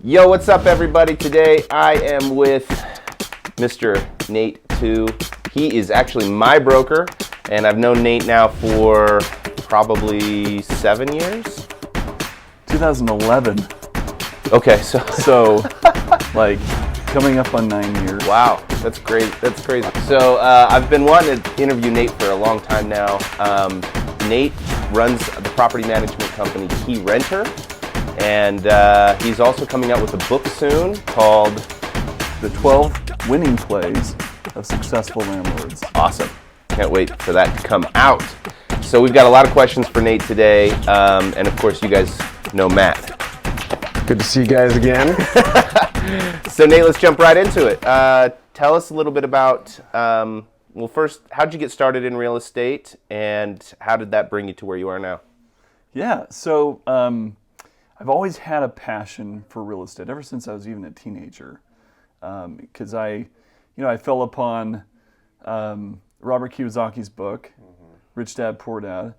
Yo, what's up, everybody? Today I am with Mr. Nate Tew. He is actually my broker, and I've known Nate now for probably 7 years. 2011. Okay, so like coming up on 9 years. Wow, that's great. That's crazy. So I've been wanting to interview Nate for a long time now. Nate runs the property management company Keyrenter, and he's also coming out with a book soon called The 12 Winning Plays of Successful Landlords. Awesome. Can't wait for that to come out. So we've got a lot of questions for Nate today, and of course you guys know Matt. Good to see you guys again. So Nate, let's jump right into it. Tell us a little bit about, well, first, how'd you get started in real estate, and how did that bring you to where you are now? Yeah, so I've always had a passion for real estate ever since I was even a teenager, because I fell upon Robert Kiyosaki's book, Rich Dad Poor Dad,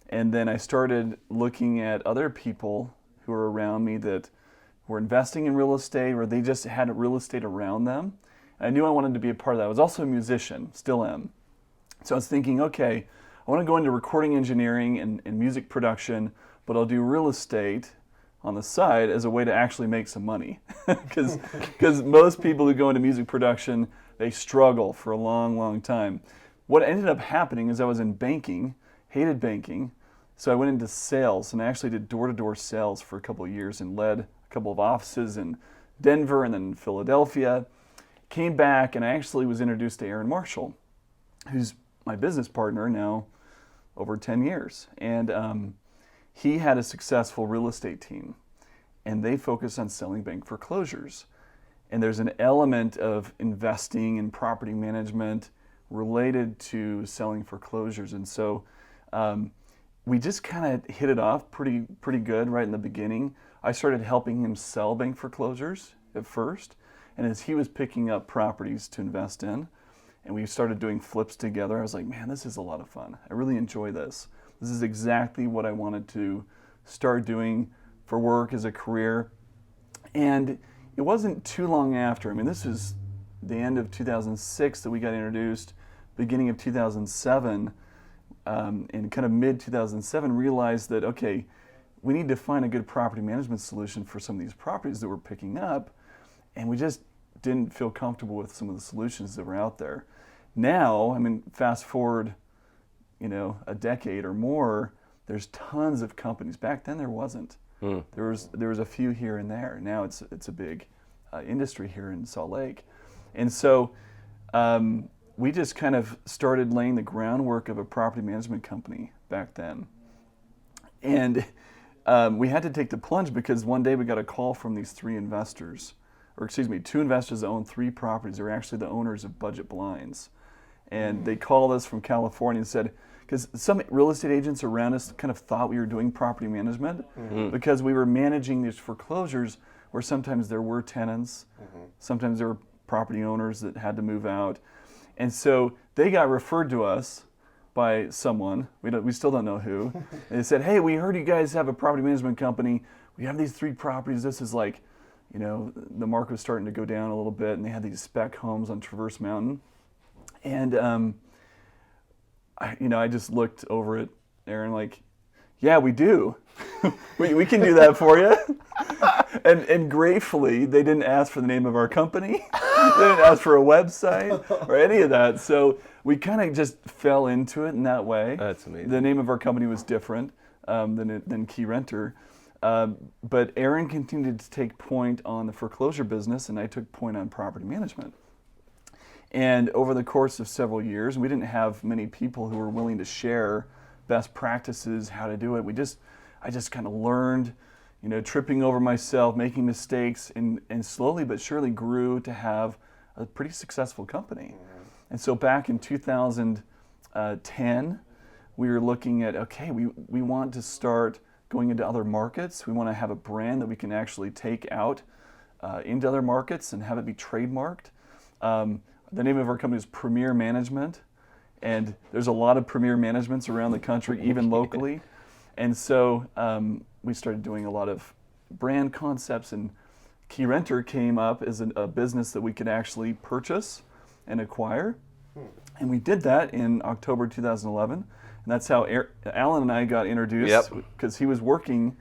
and then I started looking at other people who were around me that were investing in real estate, or they just had real estate around them. And I knew I wanted to be a part of that. I was also a musician, still am. So I was thinking, okay, I want to go into recording engineering and music production, but I'll do real estate on the side as a way to actually make some money. Because most people who go into music production, they struggle for a long, long time. What ended up happening is I was in banking, hated banking, so I went into sales, and I actually did door-to-door sales for a couple of years and led a couple of offices in Denver and then Philadelphia. Came back, and I actually was introduced to Aaron Marshall, who's my business partner now over 10 years. And he had a successful real estate team, and they focus on selling bank foreclosures. And there's an element of investing in property management related to selling foreclosures. And so we just kind of hit it off pretty good right in the beginning. I started helping him sell bank foreclosures at first, and as he was picking up properties to invest in, and we started doing flips together, I was like, man, this is a lot of fun. I really enjoy this. This is exactly what I wanted to start doing for work as a career. And it wasn't too long after, this is the end of 2006 that we got introduced, beginning of 2007, in kind of mid-2007, realized that, okay, we need to find a good property management solution for some of these properties that we're picking up, and we just didn't feel comfortable with some of the solutions that were out there. Now, fast forward, a decade or more, there's tons of companies. Back then there wasn't. There was a few here and there. Now it's a big industry here in Salt Lake. And so we just kind of started laying the groundwork of a property management company back then. And we had to take the plunge because one day we got a call from these two investors that own 3 properties. They were actually the owners of Budget Blinds. And they called us from California and said, because some real estate agents around us kind of thought we were doing property management because we were managing these foreclosures where sometimes there were tenants, sometimes there were property owners that had to move out. And so they got referred to us by someone, we still don't know who. And they said, hey, we heard you guys have a property management company. We have these 3 properties. This is like, the market was starting to go down a little bit, and they had these spec homes on Traverse Mountain. And I just looked over at Aaron like, yeah, we do. we can do that for you. And gratefully, they didn't ask for the name of our company. They didn't ask for a website or any of that. So we kind of just fell into it in that way. That's amazing. The name of our company was different than Keyrenter. But Aaron continued to take point on the foreclosure business, and I took point on property management. And over the course of several years, we didn't have many people who were willing to share best practices, how to do it. I just kind of learned, tripping over myself, making mistakes, and slowly but surely grew to have a pretty successful company. And so back in 2010, we were looking at, okay, we want to start going into other markets. We want to have a brand that we can actually take out into other markets and have it be trademarked. The name of our company is Premier Management, and there's a lot of Premier Managements around the country, even locally. And so we started doing a lot of brand concepts and Keyrenter came up as a business that we could actually purchase and acquire. And we did that in October 2011. And that's how Allan and I got introduced, because he was working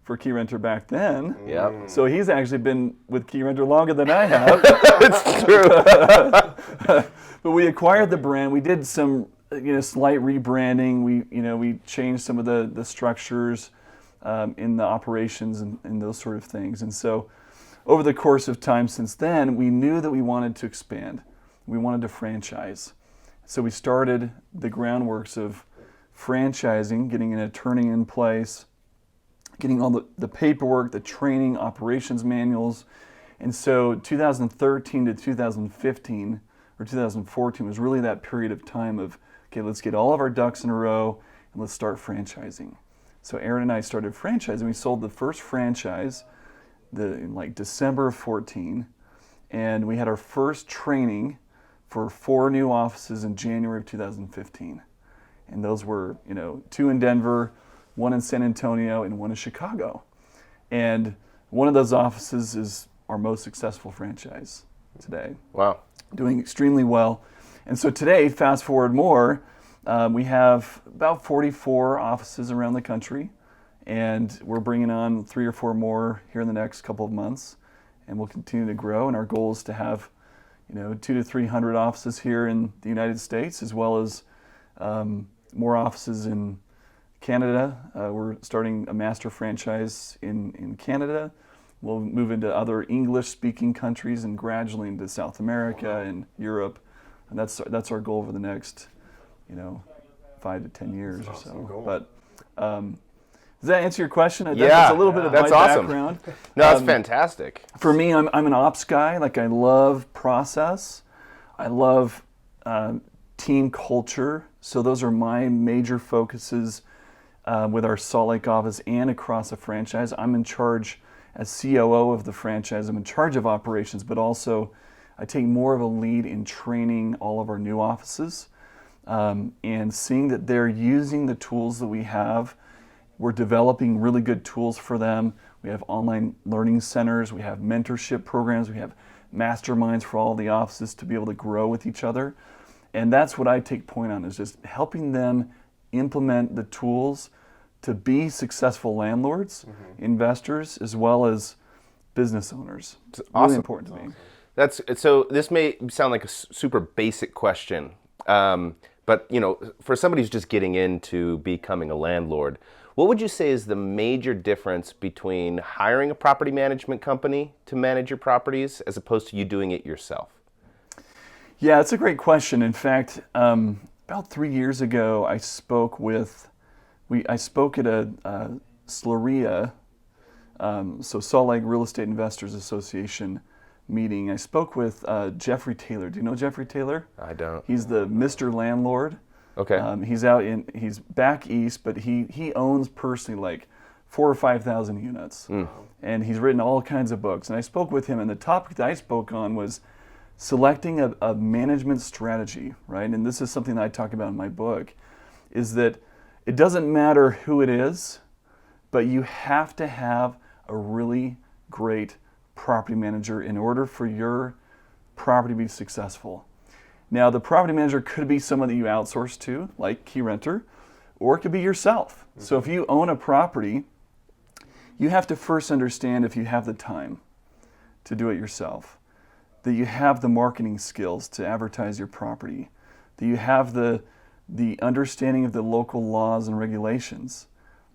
for Keyrenter back then. Yep. So he's actually been with Keyrenter longer than I have. It's true. But we acquired the brand. We did some slight rebranding. We changed some of the structures in the operations and those sort of things. And so over the course of time since then, we knew that we wanted to expand. We wanted to franchise. So we started the groundworks of franchising, getting an attorney in place, getting all the paperwork, the training, operations manuals. And so 2013 to 2015 or 2014 was really that period of time of, okay, let's get all of our ducks in a row and let's start franchising. So Aaron and I started franchising. We sold the first franchise in like December of 14, and we had our first training for 4 new offices in January of 2015. And those were, 2 in Denver, 1 in San Antonio, and 1 in Chicago. And one of those offices is our most successful franchise today. Wow. Doing extremely well. And so today, fast forward more, we have about 44 offices around the country, and we're bringing on 3 or 4 more here in the next couple of months, and we'll continue to grow. And our goal is to have 200 to 300 offices here in the United States, as well as more offices in Canada. We're starting a master franchise in Canada. We'll move into other English-speaking countries and gradually into South America and Europe. And that's our goal over the next, 5 to 10 years or so. Goal. But does that answer your question? Yeah, That's a little bit of my that's awesome. background. No, that's fantastic. For me, I'm an ops guy. Like, I love process. I love team culture. So those are my major focuses with our Salt Lake office and across the franchise. I'm in charge as COO of the franchise. I'm in charge of operations, but also I take more of a lead in training all of our new offices and seeing that they're using the tools that we have. We're developing really good tools for them. We have online learning centers, we have mentorship programs, we have masterminds for all the offices to be able to grow with each other. And that's what I take point on, is just helping them implement the tools to be successful landlords, investors, as well as business owners. It's really important to me. So this may sound like a super basic question, but for somebody who's just getting into becoming a landlord, what would you say is the major difference between hiring a property management company to manage your properties as opposed to you doing it yourself? Yeah, it's a great question. In fact, about 3 years ago, I spoke at a SLRIA, so Salt Lake Real Estate Investors Association meeting. I spoke with Jeffrey Taylor. Do you know Jeffrey Taylor? I don't. He's the Mr. Landlord. Okay. He's back east, but he owns personally like 4,000 or 5,000 units. And he's written all kinds of books. And I spoke with him, and the topic that I spoke on was selecting a management strategy, right? And this is something that I talk about in my book, is that it doesn't matter who it is, but you have to have a really great property manager in order for your property to be successful. Now, the property manager could be someone that you outsource to, like Keyrenter, or it could be yourself. So if you own a property, you have to first understand if you have the time to do it yourself, that you have the marketing skills to advertise your property, that you have the understanding of the local laws and regulations,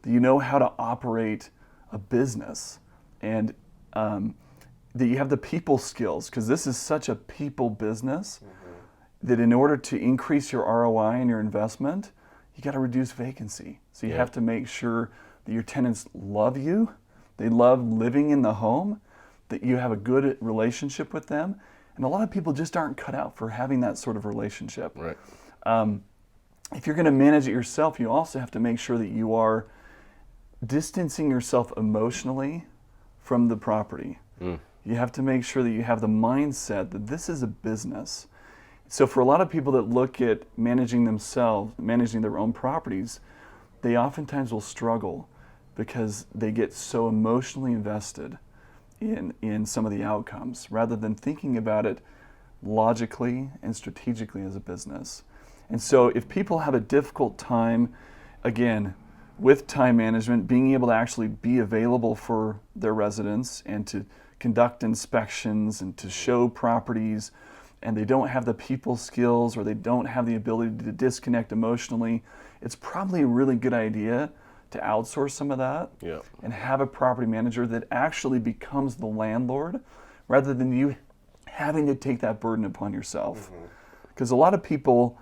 that you know how to operate a business, and that you have the people skills, because this is such a people business that in order to increase your ROI and your investment, you got to reduce vacancy. So you have to make sure that your tenants love you, they love living in the home, that you have a good relationship with them. And a lot of people just aren't cut out for having that sort of relationship. Right. If you're going to manage it yourself, you also have to make sure that you are distancing yourself emotionally from the property. You have to make sure that you have the mindset that this is a business. So for a lot of people that look at managing themselves, managing their own properties, they oftentimes will struggle because they get so emotionally invested in some of the outcomes rather than thinking about it logically and strategically as a business. And so if people have a difficult time, again, with time management, being able to actually be available for their residents and to conduct inspections and to show properties, and they don't have the people skills or they don't have the ability to disconnect emotionally, it's probably a really good idea to outsource some of that and have a property manager that actually becomes the landlord rather than you having to take that burden upon yourself. Because a lot of people,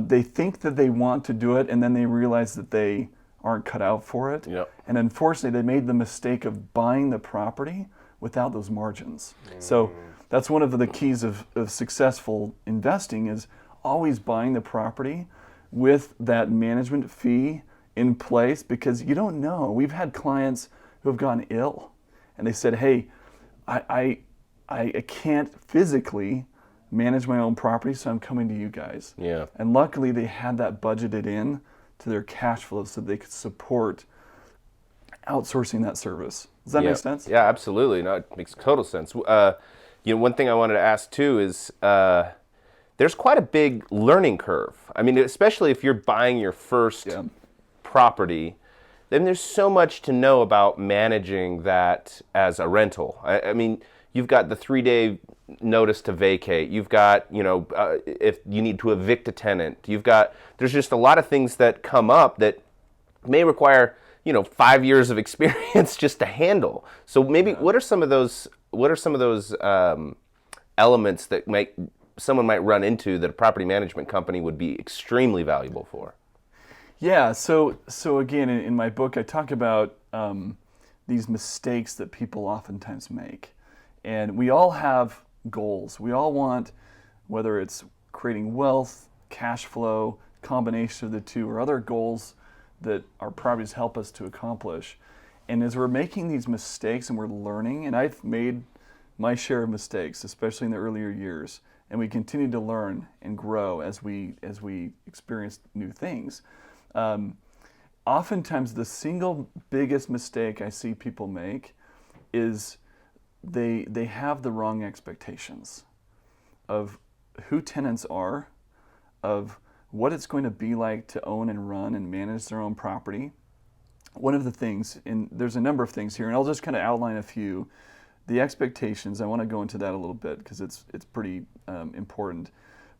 they think that they want to do it and then they realize that they aren't cut out for it. And unfortunately, they made the mistake of buying the property without those margins. So that's one of the keys of successful investing is always buying the property with that management fee in place, because you don't know. We've had clients who have gotten ill and they said, hey, I can't physically manage my own property, so I'm coming to you guys. And luckily they had that budgeted in to their cash flow so they could support outsourcing that service. Does that make sense? Yeah, absolutely. No, it makes total sense. One thing I wanted to ask too is there's quite a big learning curve. I mean, especially if you're buying your first property, then there's so much to know about managing that as a rental. I mean, you've got the 3-day notice to vacate. You've got, if you need to evict a tenant. There's just a lot of things that come up that may require, 5 years of experience just to handle. So maybe what are some of those elements that someone might run into that a property management company would be extremely valuable for? Yeah, so again, in my book, I talk about these mistakes that people oftentimes make. And we all have goals. We all want, whether it's creating wealth, cash flow, combination of the two, or other goals that our properties help us to accomplish. And as we're making these mistakes and we're learning, and I've made my share of mistakes, especially in the earlier years, and we continue to learn and grow as we experience new things. Oftentimes the single biggest mistake I see people make is they have the wrong expectations of who tenants are, of what it's going to be like to own and run and manage their own property. One of the things, and there's a number of things here, and I'll just kind of outline a few. The expectations, I want to go into that a little bit because it's pretty important.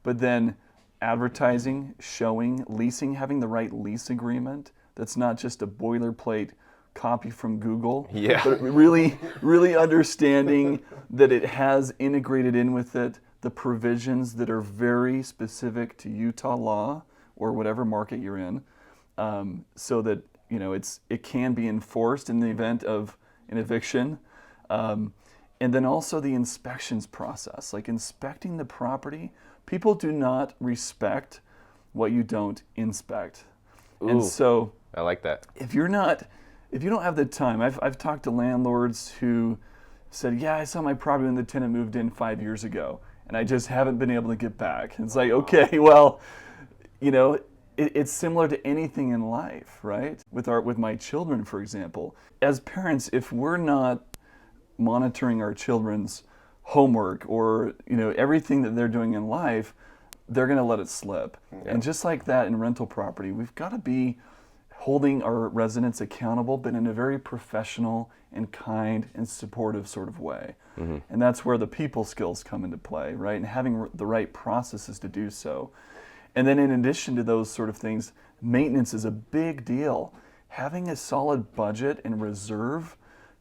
But then advertising, showing, leasing, having the right lease agreement that's not just a boilerplate copy from Google, but really, really understanding that it has integrated in with it the provisions that are very specific to Utah law or whatever market you're in, so that it can be enforced in the event of an eviction. And then also the inspections process, like inspecting the property. People do not respect what you don't inspect. Ooh, and so I like that. If you don't have the time, I've talked to landlords who said, yeah, I saw my property when the tenant moved in 5 years ago, and I just haven't been able to get back. And it's like, okay, well, it's similar to anything in life, right? With my children, for example. As parents, if we're not monitoring our children's homework or everything that they're doing in life, they're going to let it slip. And just like that in rental property, we've got to be holding our residents accountable, but in a very professional and kind and supportive sort of way. And that's where the people skills come into play, right? And having the right processes to do so. And then in addition to those sort of things, maintenance is a big deal. Having a solid budget and reserve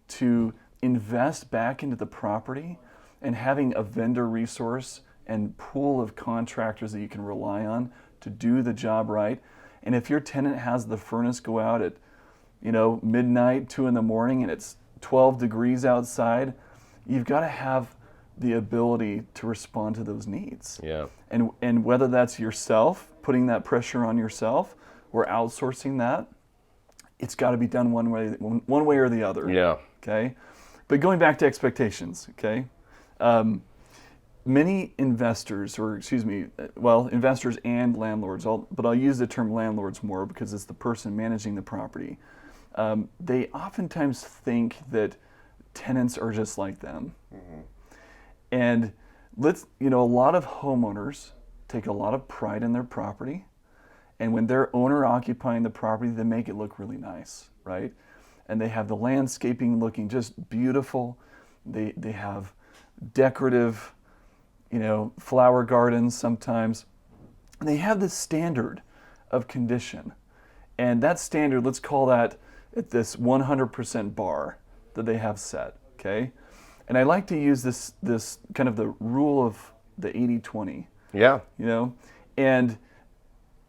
to invest back into the property and having a vendor resource and pool of contractors that you can rely on to do the job right. And if your tenant has the furnace go out at, midnight, 2 a.m, and it's 12 degrees outside, you've got to have the ability to respond to those needs. And whether that's yourself, putting that pressure on yourself, or outsourcing that, it's got to be done one way or the other. Okay? But going back to expectations, okay? Many investors, investors and landlords, but I'll use the term landlords more because it's the person managing the property. They oftentimes think that tenants are just like them. And a lot of homeowners take a lot of pride in their property. And when they're owner occupying the property, they make it look really nice, right? And they have the landscaping looking just beautiful. They have decorative, flower gardens sometimes. And they have this standard of condition. And that standard, let's call that at this 100% bar that they have set, okay? And I like to use this kind of the rule of the 80-20. Yeah. And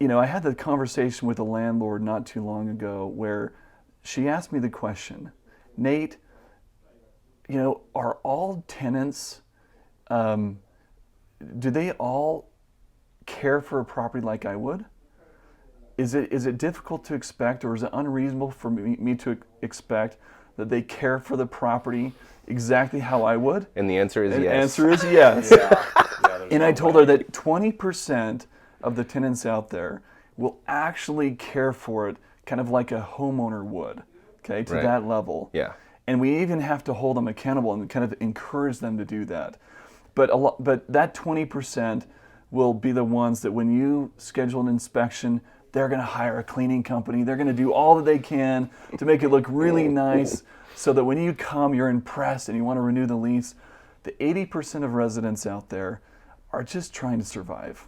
I had the conversation with a landlord not too long ago where she asked me the question, Nate, are all tenants, do they all care for a property like I would? Is it difficult to expect, or is it unreasonable for me to expect that they care for the property exactly how I would? And the answer is yes. The answer is yes. Yeah, and I told her that 20% of the tenants out there will actually care for it kind of like a homeowner would, okay, to that level. Yeah. And we even have to hold them accountable and kind of encourage them to do that. But that 20% will be the ones that when you schedule an inspection, they're going to hire a cleaning company. They're going to do all that they can to make it look really nice so that when you come, you're impressed and you want to renew the lease. The 80% of residents out there are just trying to survive.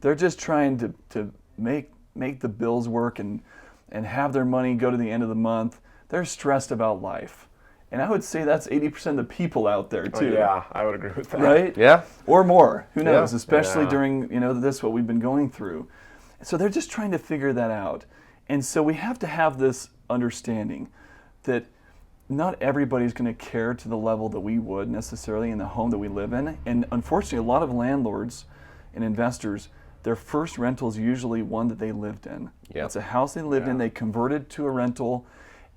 They're just trying to make the bills work and have their money go to the end of the month. They're stressed about life. And I would say that's 80% of the people out there too. Oh, yeah, I would agree with that. Right? Yeah. Or more. Who knows? Yeah. Especially during, this, what we've been going through. So they're just trying to figure that out. And so we have to have this understanding that not everybody's going to care to the level that we would necessarily in the home that we live in. And unfortunately, a lot of landlords and investors, their first rental is usually one that they lived in. Yep. It's a house they lived in, they converted to a rental,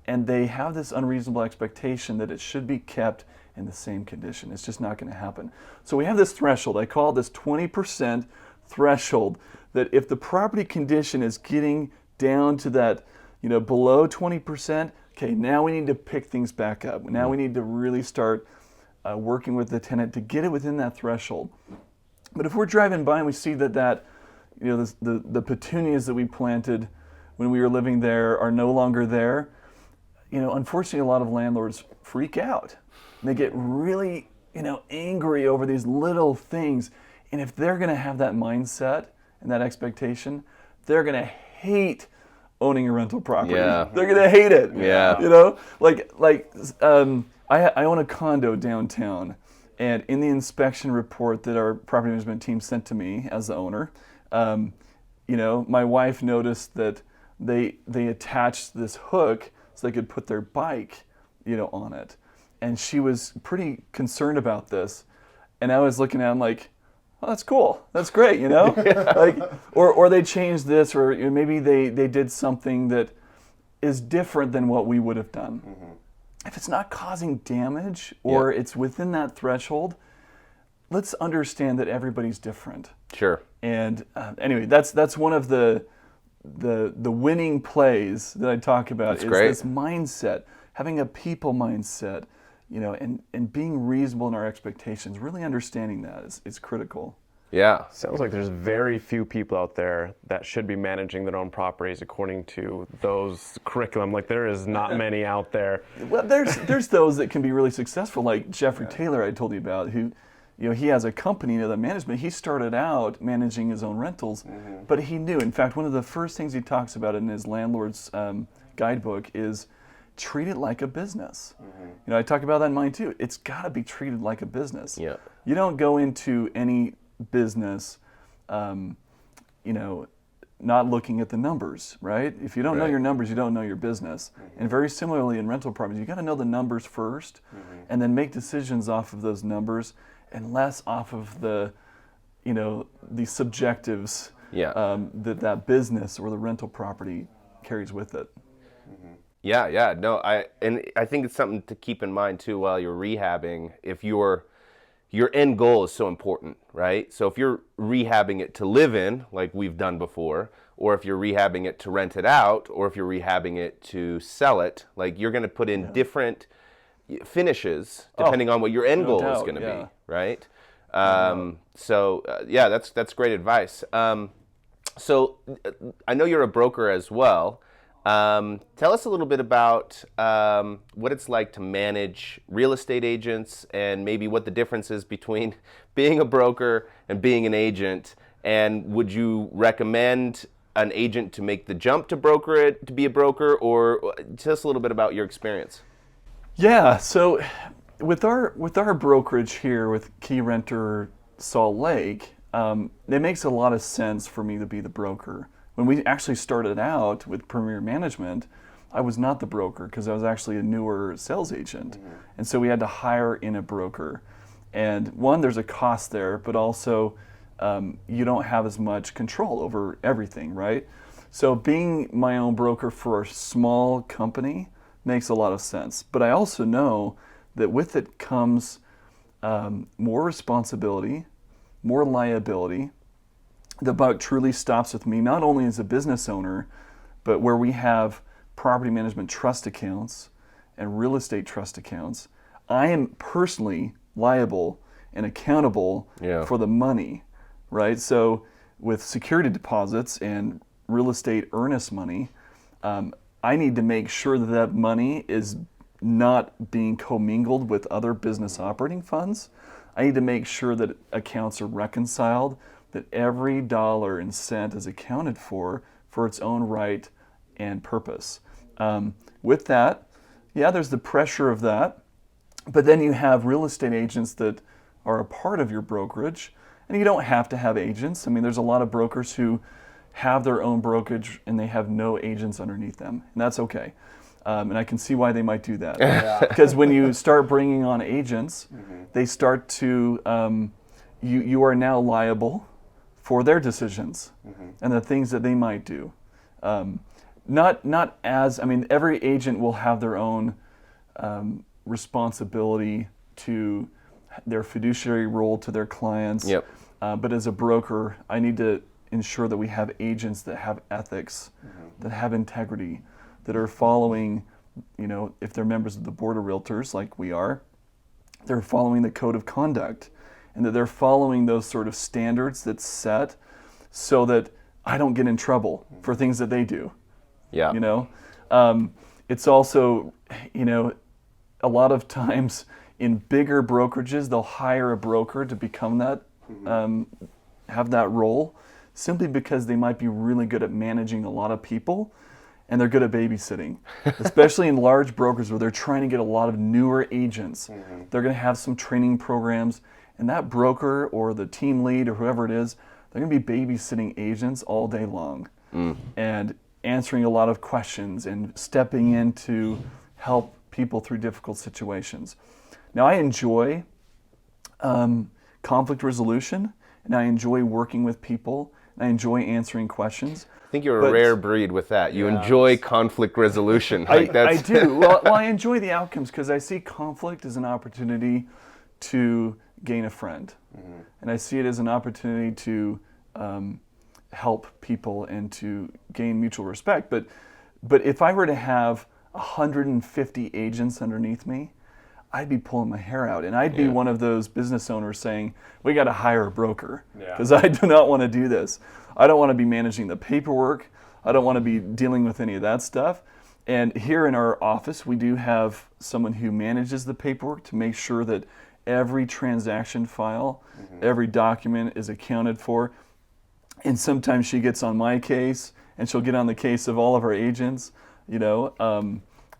and they have this unreasonable expectation that it should be kept in the same condition. It's just not going to happen. So we have this threshold. I call it this 20% threshold, that if the property condition is getting down to that, below 20%, okay, now we need to pick things back up. Now we need to really start working with the tenant to get it within that threshold. But if we're driving by and we see that the petunias that we planted when we were living there are no longer there, unfortunately a lot of landlords freak out. And they get really, angry over these little things. And if they're going to have that mindset and that expectation, they're going to hate owning a rental property. Yeah. They're going to hate it. Yeah. I own a condo downtown, and in the inspection report that our property management team sent to me as the owner, my wife noticed that they attached this hook so they could put their bike, on it. And she was pretty concerned about this. And I was looking at them like, oh, that's cool. That's great, or they changed this, or maybe they did something that is different than what we would have done. Mm-hmm. If it's not causing damage or it's within that threshold, let's understand that everybody's different. Sure. And anyway, that's one of the winning plays that I talk about. That's great. This mindset, having a people mindset, and being reasonable in our expectations. Really understanding that is critical. Yeah. Sounds like there's very few people out there that should be managing their own properties according to those curriculum. Like, there is not many out there. Well, there's those that can be really successful, like Jeffrey Taylor I told you about, who, he has a company, the management. He started out managing his own rentals, but he knew. In fact, one of the first things he talks about in his landlord's guidebook is treat it like a business. I talk about that in mine too. It's got to be treated like a business. Yeah. You don't go into any business, not looking at the numbers, right? If you don't know your numbers, you don't know your business. And very similarly in rental properties, you got to know the numbers first, and then make decisions off of those numbers, and less off of the subjectives that business or the rental property carries with it. Yeah. No, I think it's something to keep in mind too while you're rehabbing. If your end goal is so important, right? So if you're rehabbing it to live in, like we've done before, or if you're rehabbing it to rent it out, or if you're rehabbing it to sell it, like you're going to put in different finishes depending on what your end goal is doubt, going to yeah. be, right? Yeah, that's great advice. So I know you're a broker as well. Tell us a little bit about what it's like to manage real estate agents, and maybe what the difference is between being a broker and being an agent. And would you recommend an agent to make the jump to be a broker, or tell us a little bit about your experience? Yeah, so with our brokerage here with Keyrenter Salt Lake, it makes a lot of sense for me to be the broker. When we actually started out with Premier Management, I was not the broker because I was actually a newer sales agent. And so we had to hire in a broker. And one, there's a cost there, but also you don't have as much control over everything, right? So being my own broker for a small company makes a lot of sense. But I also know that with it comes more responsibility, more liability. The buck truly stops with me, not only as a business owner, but where we have property management trust accounts and real estate trust accounts. I am personally liable and accountable for the money, right? So with security deposits and real estate earnest money, I need to make sure that that money is not being commingled with other business operating funds. I need to make sure that accounts are reconciled, that every dollar and cent is accounted for its own right and purpose. With that, yeah, there's the pressure of that, but then you have real estate agents that are a part of your brokerage, and you don't have to have agents. I mean, there's a lot of brokers who have their own brokerage and they have no agents underneath them, and that's okay. And I can see why they might do that. Because when you start bringing on agents, they start to, you are now liable for their decisions and the things that they might do. Not as, I mean, every agent will have their own responsibility to their fiduciary role to their clients. Yep. But as a broker, I need to ensure that we have agents that have ethics, that have integrity, that are following, you know, if they're members of the board of realtors like we are, they're following the code of conduct, and that they're following those sort of standards that's set so that I don't get in trouble for things that they do. Yeah. You know, it's also, you know, a lot of times in bigger brokerages, they'll hire a broker to become that, have that role, simply because they might be really good at managing a lot of people, and they're good at babysitting, especially in large brokers where they're trying to get a lot of newer agents. They're going to have some training programs, and that broker or the team lead or whoever it is, they're going to be babysitting agents all day long and answering a lot of questions and stepping in to help people through difficult situations. Now, I enjoy conflict resolution, and I enjoy working with people, and I enjoy answering questions. I think you're a rare breed with that. You enjoy conflict resolution. I do. Well, I enjoy the outcomes because I see conflict as an opportunity to gain a friend. And I see it as an opportunity to help people and to gain mutual respect. But if I were to have 150 agents underneath me, I'd be pulling my hair out, and I'd be one of those business owners saying, we got to hire a broker because I do not want to do this. I don't want to be managing the paperwork. I don't want to be dealing with any of that stuff. And here in our office, we do have someone who manages the paperwork to make sure that every transaction file, every document is accounted for. And sometimes she gets on my case, and she'll get on the case of all of our agents, you know.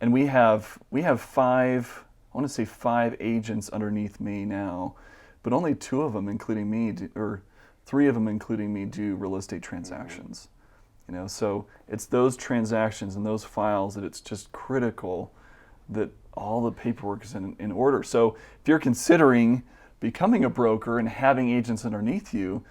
And we have five, I want to say 5 agents underneath me now, but only 2 of them, including me, or 3 of them, including me, do real estate transactions. You know, so it's those transactions and those files that it's just critical that all the paperwork is in order. So if you're considering becoming a broker and having agents underneath you,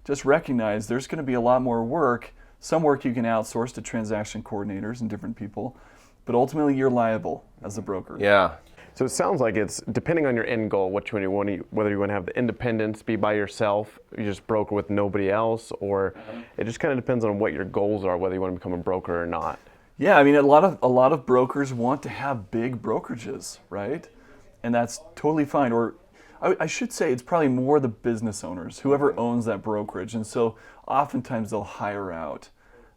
just recognize there's going to be a lot more work. Some work you can outsource to transaction coordinators and different people, but ultimately you're liable as a broker. Yeah. So it sounds like it's depending on your end goal, whether you want to have the independence, be by yourself, you just broker with nobody else, or it just kind of depends on what your goals are, whether you want to become a broker or not. Yeah, I mean, a lot of brokers want to have big brokerages, right? and that's totally fine. Or I should say it's probably more the business owners, whoever owns that brokerage. And so oftentimes they'll hire out.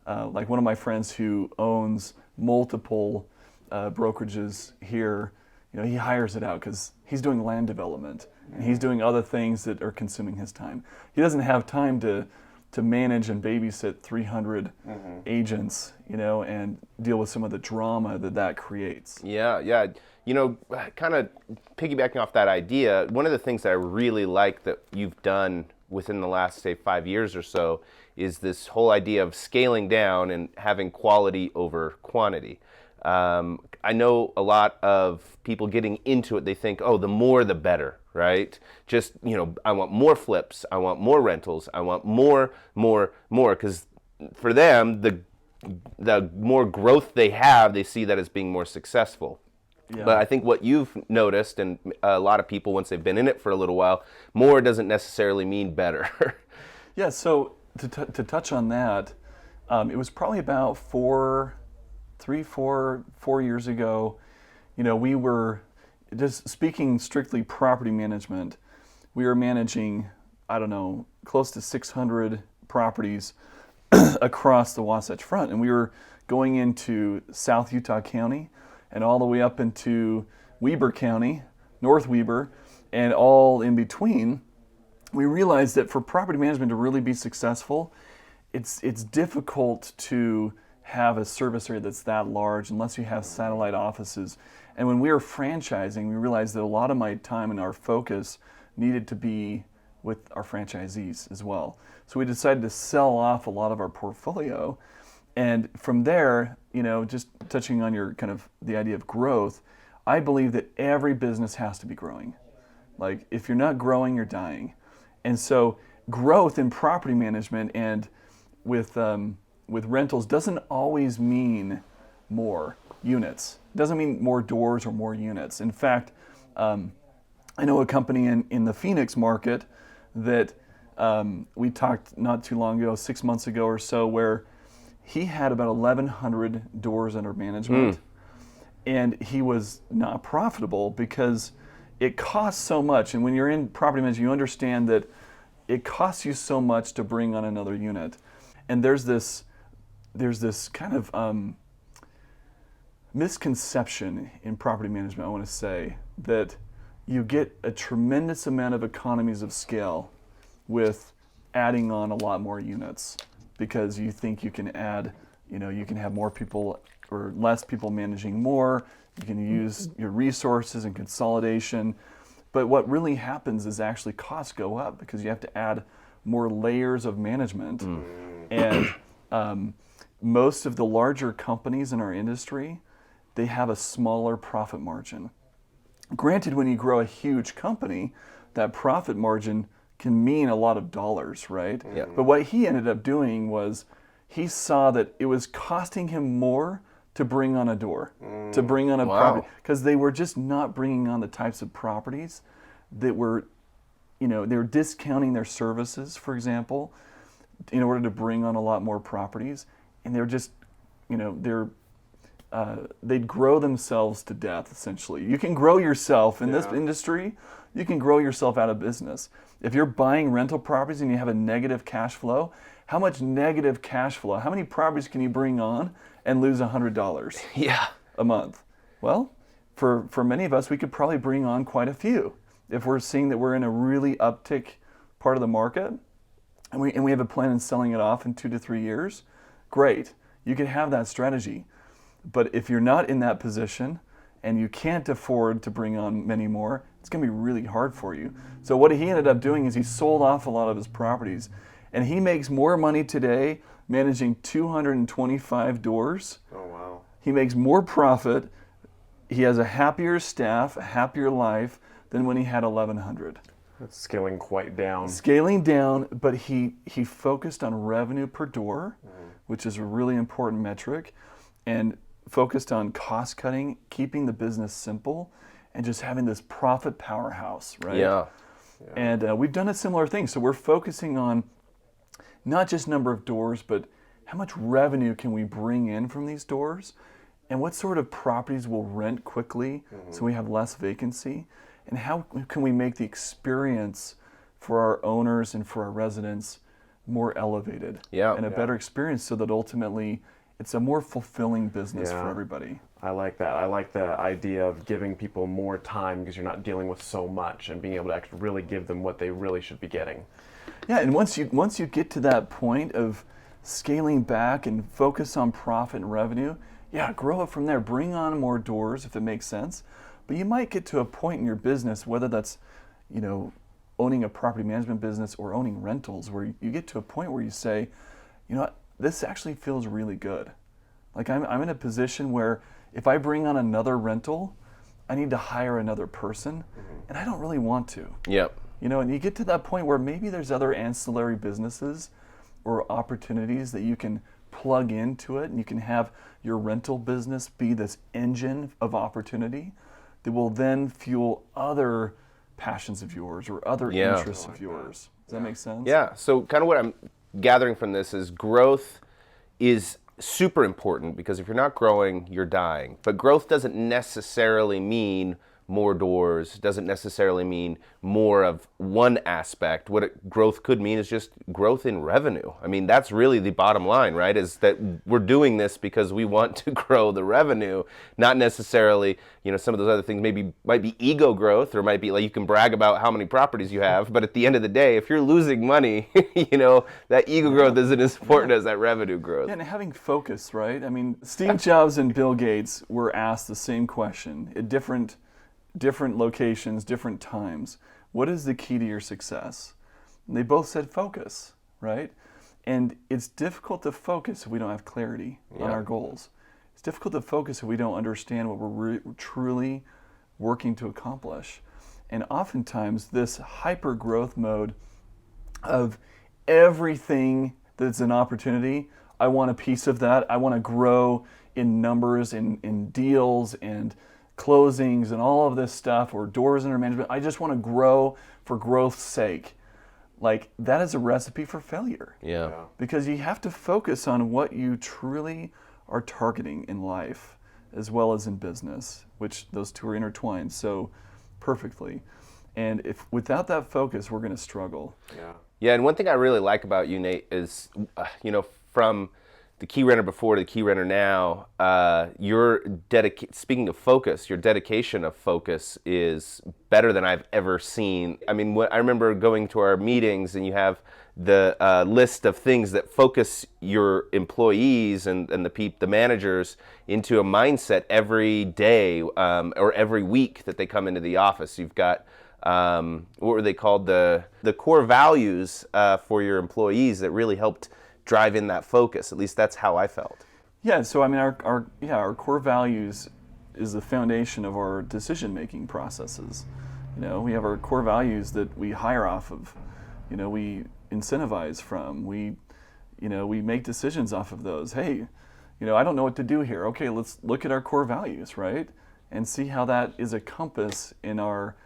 Like one of my friends who owns multiple brokerages here, he hires it out because he's doing land development and he's doing other things that are consuming his time. He doesn't have time to manage and babysit 300 agents, and deal with some of the drama that creates. Yeah. Kind of piggybacking off that idea, one of the things that I really like that you've done within the last, say, 5 years or so is this whole idea of scaling down and having quality over quantity. I know a lot of people getting into it, they think, oh, the more the better, right? Just, I want more flips, I want more rentals, I want more, because for them, the more growth they have, they see that as being more successful. Yeah. But I think what you've noticed, and a lot of people, once they've been in it for a little while, more doesn't necessarily mean better. Yeah, so to touch on that, it was probably about 4 years ago. We were, just speaking strictly property management, we were managing, close to 600 properties across the Wasatch Front. And we were going into South Utah County and all the way up into Weber County, North Weber, and all in between. We realized that for property management to really be successful, it's difficult to have a service area that's that large unless you have satellite offices. And when we were franchising, we realized that a lot of my time and our focus needed to be with our franchisees as well. So we decided to sell off a lot of our portfolio. And from there, just touching on your kind of the idea of growth, I believe that every business has to be growing. Like if you're not growing, you're dying. And so growth in property management and with rentals doesn't always mean more units. It doesn't mean more doors or more units. In fact, I know a company in the Phoenix market that we talked not too long ago, 6 months ago or so, where he had about 1,100 doors under management, and he was not profitable because it costs so much. And when you're in property management, you understand that it costs you so much to bring on another unit. And there's this kind of misconception in property management, I want to say, that you get a tremendous amount of economies of scale with adding on a lot more units because you think you can add, you can have more people or less people managing more, you can use your resources and consolidation. But what really happens is actually costs go up because you have to add more layers of management. And most of the larger companies in our industry, they have a smaller profit margin. Granted, when you grow a huge company, that profit margin can mean a lot of dollars, right? Yeah. But what he ended up doing was he saw that it was costing him more to bring on a door, to bring on a property, because they were just not bringing on the types of properties that were, they were discounting their services, for example, in order to bring on a lot more properties. And they're just, they'd grow themselves to death, essentially. You can grow yourself in this industry, you can grow yourself out of business. If you're buying rental properties and you have a negative cash flow, how much negative cash flow, how many properties can you bring on and lose $100 a month? Well, for many of us, we could probably bring on quite a few. If we're seeing that we're in a really uptick part of the market, and we have a plan in selling it off in 2 to 3 years, great. You can have that strategy. But if you're not in that position and you can't afford to bring on many more, it's going to be really hard for you. So what he ended up doing is he sold off a lot of his properties. And he makes more money today managing 225 doors. Oh, wow. He makes more profit. He has a happier staff, a happier life than when he had 1,100. That's scaling quite down. Scaling down, but he focused on revenue per door, which is a really important metric, and focused on cost cutting, keeping the business simple, and just having this profit powerhouse, right? Yeah. And we've done a similar thing. So we're focusing on not just number of doors, but how much revenue can we bring in from these doors, and what sort of properties will rent quickly so we have less vacancy, and how can we make the experience for our owners and for our residents more elevated and a better experience, so that ultimately it's a more fulfilling business for everybody. I like that. I like the idea of giving people more time because you're not dealing with so much, and being able to actually really give them what they really should be getting. Yeah, and once you get to that point of scaling back and focus on profit and revenue, grow it from there. Bring on more doors if it makes sense. But you might get to a point in your business, whether that's, owning a property management business or owning rentals, where you get to a point where you say, this actually feels really good. Like I'm in a position where if I bring on another rental, I need to hire another person, and I don't really want to. Yep. And you get to that point where maybe there's other ancillary businesses or opportunities that you can plug into it, and you can have your rental business be this engine of opportunity that will then fuel other passions of yours or other interests of yours. Does that make sense? Yeah. So kind of what I'm gathering from this is growth is super important, because if you're not growing, you're dying. But growth doesn't necessarily mean more doors, doesn't necessarily mean more of one aspect. What growth could mean is just growth in revenue. I mean, that's really the bottom line, right? Is that we're doing this because we want to grow the revenue, not necessarily, some of those other things might be ego growth, or might be like you can brag about how many properties you have, but at the end of the day, if you're losing money, that ego growth isn't as important as that revenue growth. Yeah, and having focus, right? I mean, Steve Jobs and Bill Gates were asked the same question at different locations, different times. What is the key to your success? And they both said focus, right? And it's difficult to focus if we don't have clarity on our goals. It's difficult to focus if we don't understand what we're truly working to accomplish. And oftentimes this hyper growth mode of everything that's an opportunity, I want a piece of that. I want to grow in numbers, in deals, and closings and all of this stuff, or doors under management. I just want to grow for growth's sake. Like, that is a recipe for failure. Yeah. Because you have to focus on what you truly are targeting in life as well as in business, which those two are intertwined so perfectly. And if without that focus, we're going to struggle. Yeah, and one thing I really like about you, Nate, is, from the Keyrenter before to the Keyrenter now, speaking of focus, your dedication of focus is better than I've ever seen. I mean, I remember going to our meetings, and you have the list of things that focus your employees and the managers into a mindset every day or every week that they come into the office. You've got what were they called? The core values for your employees that really helped drive in that focus. At least that's how I felt. Yeah, so I mean, our core values is the foundation of our decision-making processes. We have our core values that we hire off of. We incentivize from. We make decisions off of those. Hey, I don't know what to do here. Okay, let's look at our core values, right? And see how that is a compass in our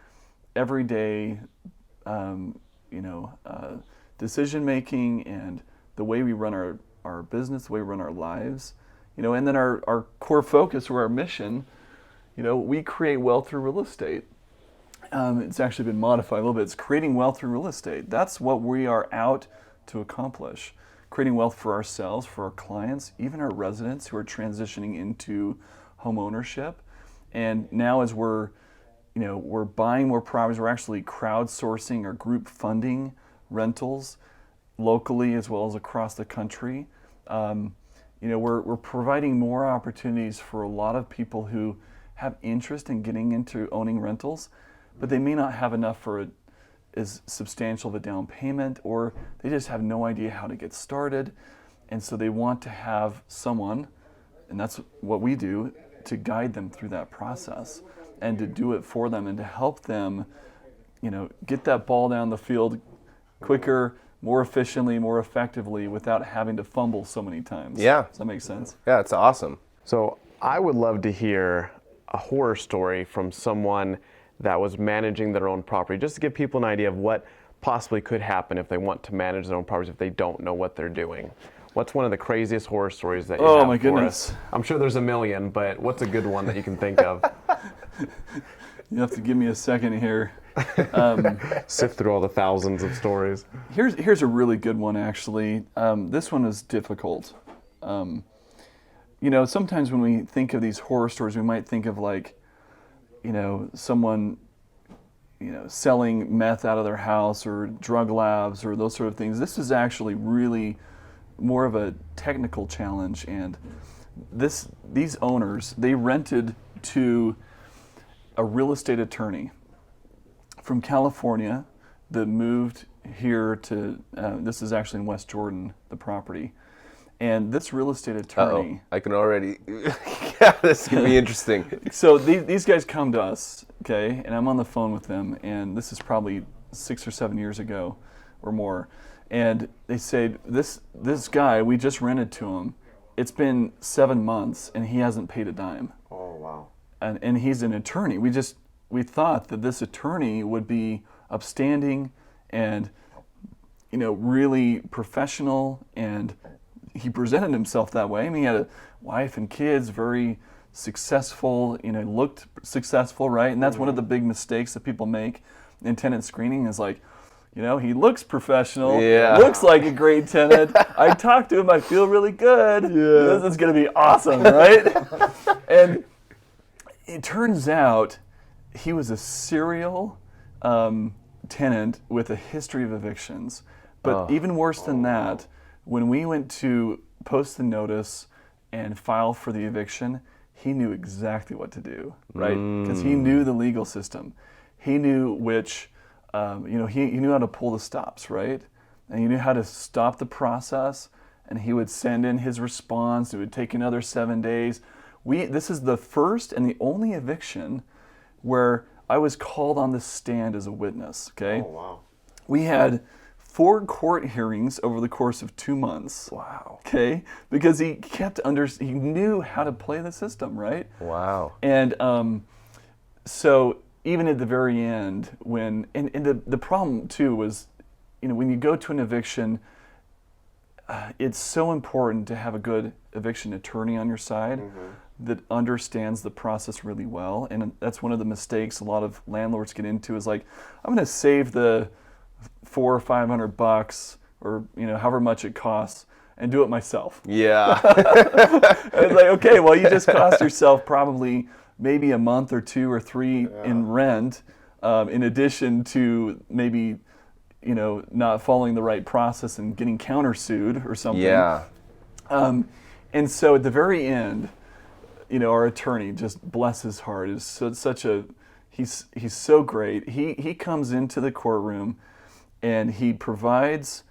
everyday, decision-making and the way we run our business, the way we run our lives, and then our core focus or our mission, we create wealth through real estate. It's actually been modified a little bit. It's creating wealth through real estate. That's what we are out to accomplish. Creating wealth for ourselves, for our clients, even our residents who are transitioning into home ownership. And now as we're buying more properties, we're actually crowdsourcing or group funding rentals locally as well as across the country. We're providing more opportunities for a lot of people who have interest in getting into owning rentals, but they may not have enough for as substantial of a down payment, or they just have no idea how to get started. And so they want to have someone, and that's what we do, to guide them through that process and to do it for them and to help them, get that ball down the field quicker, more efficiently, more effectively, without having to fumble so many times. Yeah. Does that make sense? Yeah, it's awesome. So I would love to hear a horror story from someone that was managing their own property, just to give people an idea of what possibly could happen if they want to manage their own properties if they don't know what they're doing. What's one of the craziest horror stories that you Oh have my for goodness. us? I'm sure there's a million, but what's a good one that you can think of? You have to give me a second here. Sift through all the thousands of stories. Here's a really good one, actually. This one is difficult. Sometimes when we think of these horror stories, we might think of someone, selling meth out of their house or drug labs or those sort of things. This is actually really more of a technical challenge, and these owners, they rented to a real estate attorney from California that moved here to, this is actually in West Jordan, the property. And this real estate attorney... I can already... yeah, this could be interesting. So these guys come to us, okay, and I'm on the phone with them, and this is probably 6 or 7 years ago or more. And they say, this guy, we just rented to him. It's been 7 months, and he hasn't paid a dime. Oh, wow. And he's an attorney. We thought that this attorney would be upstanding and, really professional, and he presented himself that way. I mean, he had a wife and kids, very successful, looked successful, right? And that's one of the big mistakes that people make in tenant screening is he looks professional, looks like a great tenant. I talked to him, I feel really good. Yeah. This is going to be awesome, right? And it turns out he was a serial tenant with a history of evictions. But even worse than that, when we went to post the notice and file for the eviction, he knew exactly what to do, right? Because he knew the legal system. He knew which, he knew how to pull the stops, right? And he knew how to stop the process, and he would send in his response. It would take another 7 days. This is the first and the only eviction where I was called on the stand as a witness, okay? Oh, wow. We had 4 court hearings over the course of 2 months. Wow. Okay? Because he he knew how to play the system, right? Wow. And so even at the very end, the problem too was, when you go to an eviction, it's so important to have a good eviction attorney on your side that understands the process really well. And that's one of the mistakes a lot of landlords get into is I'm going to save the $400 or $500 or however much it costs and do it myself. Yeah. It's okay, well, you just cost yourself probably maybe a month or 2 or 3 in rent, in addition to maybe not following the right process and getting countersued or something. Yeah. And so at the very end, our attorney, just bless his heart, is he's so great. He comes into the courtroom and he provides,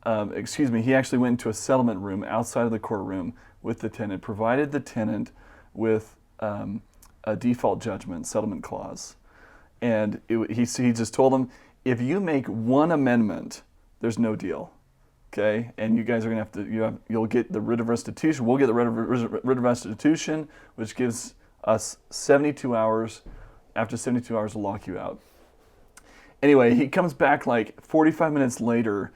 he actually went into a settlement room outside of the courtroom with the tenant, provided the tenant with a default judgment settlement clause. And he just told them, if you make one amendment, there's no deal, okay? And you guys are gonna have to, you'll get the writ of restitution. We'll get the writ of restitution, which gives us 72 hours. After 72 hours, we'll lock you out. Anyway, he comes back 45 minutes later,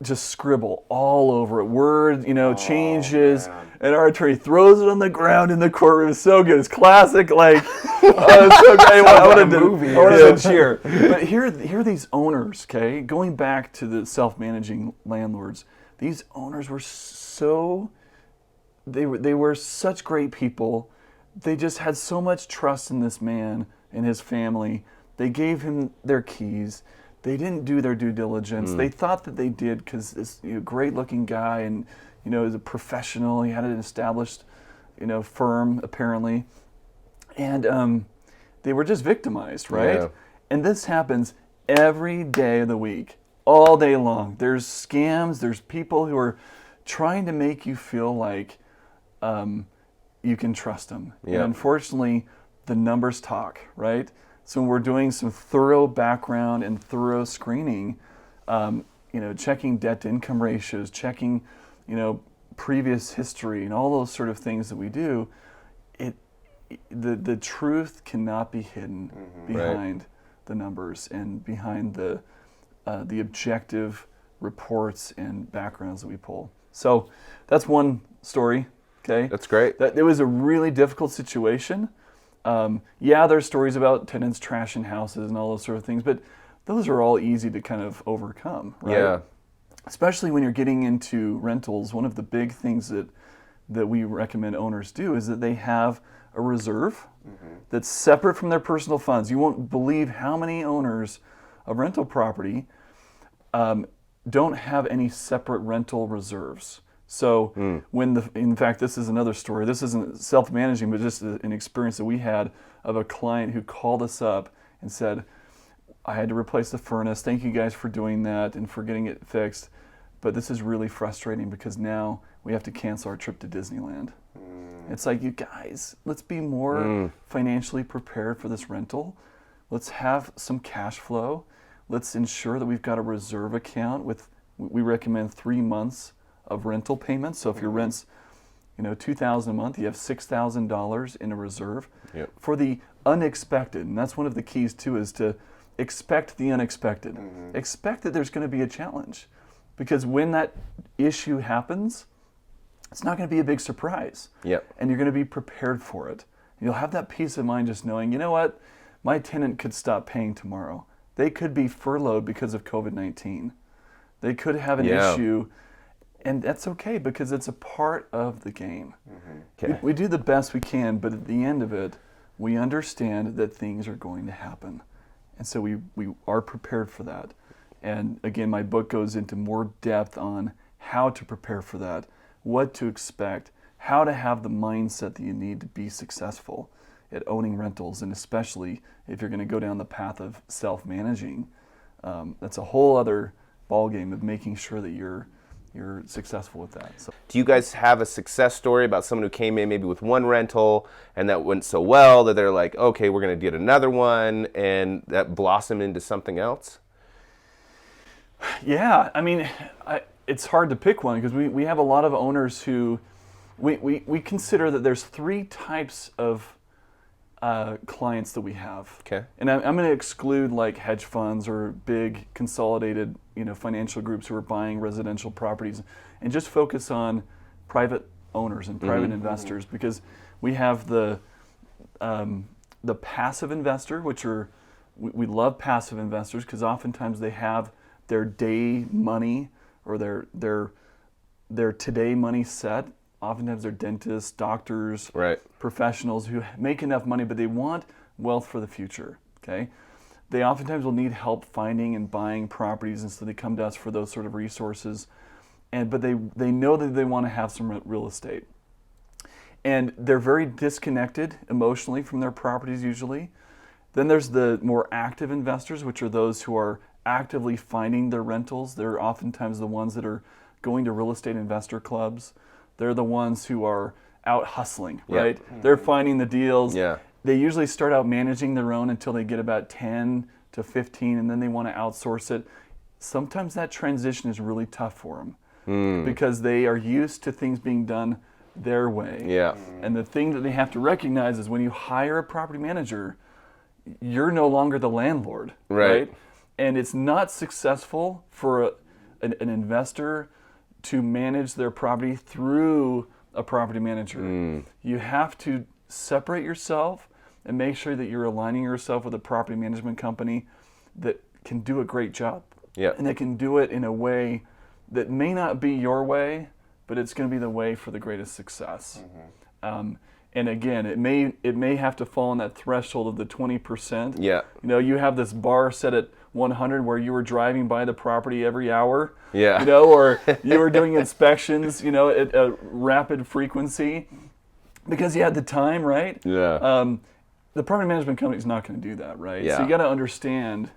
just scribble all over it, word, changes, man. And our attorney throws it on the ground in the courtroom. It's so good. It's classic, it's so great. I wanted to cheer. But here are these owners, okay, going back to the self-managing landlords. These owners were they were such great people. They just had so much trust in this man and his family. They gave him their keys. They didn't do their due diligence. They thought that they did because this great-looking guy and is a professional. He had an established firm apparently, and they were just victimized, right? Yeah. And this happens every day of the week, all day long. There's scams. There's people who are trying to make you feel like you can trust them. Yeah. And unfortunately, the numbers talk, right? So when we're doing some thorough background and thorough screening, checking debt-to-income ratios, checking, previous history, and all those sort of things that we do, the truth cannot be hidden behind the numbers and behind the objective reports and backgrounds that we pull. So that's one story. Okay, That's great. That it was a really difficult situation. Yeah, there's stories about tenants trashing houses and all those sort of things, but those are all easy to kind of overcome, right? Yeah. Especially when you're getting into rentals, one of the big things that we recommend owners do is that they have a reserve that's separate from their personal funds. You won't believe how many owners of rental property don't have any separate rental reserves. So in fact, this is another story. This isn't self-managing, but just an experience that we had of a client who called us up and said, I had to replace the furnace. Thank you guys for doing that and for getting it fixed. But this is really frustrating because now we have to cancel our trip to Disneyland. It's like, you guys, let's be more financially prepared for this rental. Let's have some cash flow. Let's ensure that we've got a reserve account with, we recommend 3 months of rental payments. So if your rent's, $2,000 a month, you have $6,000 in a reserve for the unexpected. And that's one of the keys too, is to expect the unexpected. Expect that there's going to be a challenge, because when that issue happens, it's not going to be a big surprise. And you're going to be prepared for it. You'll have that peace of mind just knowing, you know what, my tenant could stop paying tomorrow. They could be furloughed because of COVID-19. They could have an issue, and that's okay because it's a part of the game. We do the best we can, but at the end of it, we understand that things are going to happen. And so we are prepared for that. And again, my book goes into more depth on how to prepare for that, what to expect, how to have the mindset that you need to be successful at owning rentals, and especially if you're going to go down the path of self-managing. That's a whole other ballgame of making sure that you're successful with that. So. Do you guys have a success story about someone who came in maybe with one rental and that went so well that they're like, okay, we're going to get another one, and that blossomed into something else? Yeah, I mean, it's hard to pick one because we have a lot of owners who, we consider that there's 3 types of clients that we have. Okay. And I'm going to exclude like hedge funds or big consolidated, financial groups who are buying residential properties, and just focus on private owners and private investors, because we have the passive investor, which are, we love passive investors because oftentimes they have their day money or their today money set. Oftentimes they're dentists, doctors, professionals who make enough money, but they want wealth for the future, okay? They oftentimes will need help finding and buying properties, and so they come to us for those sort of resources. But they know that they want to have some real estate. And they're very disconnected emotionally from their properties usually. Then there's the more active investors, which are those who are actively finding their rentals. They're oftentimes the ones that are going to real estate investor clubs. They're the ones who are out hustling, right? They're finding the deals. They usually start out managing their own until they get about 10 to 15, and then they want to outsource it. Sometimes that transition is really tough for them because they are used to things being done their way. And the thing that they have to recognize is when you hire a property manager, you're no longer the landlord, right? And it's not successful for an investor to manage their property through a property manager. You have to separate yourself and make sure that you're aligning yourself with a property management company that can do a great job. And that can do it in a way that may not be your way, but it's going to be the way for the greatest success. And again, it may have to fall on that threshold of the 20%. You have this bar set at 100 where you were driving by the property every hour. Or you were doing inspections, at a rapid frequency because you had the time, right? The property management company is not going to do that, right? So you got to understand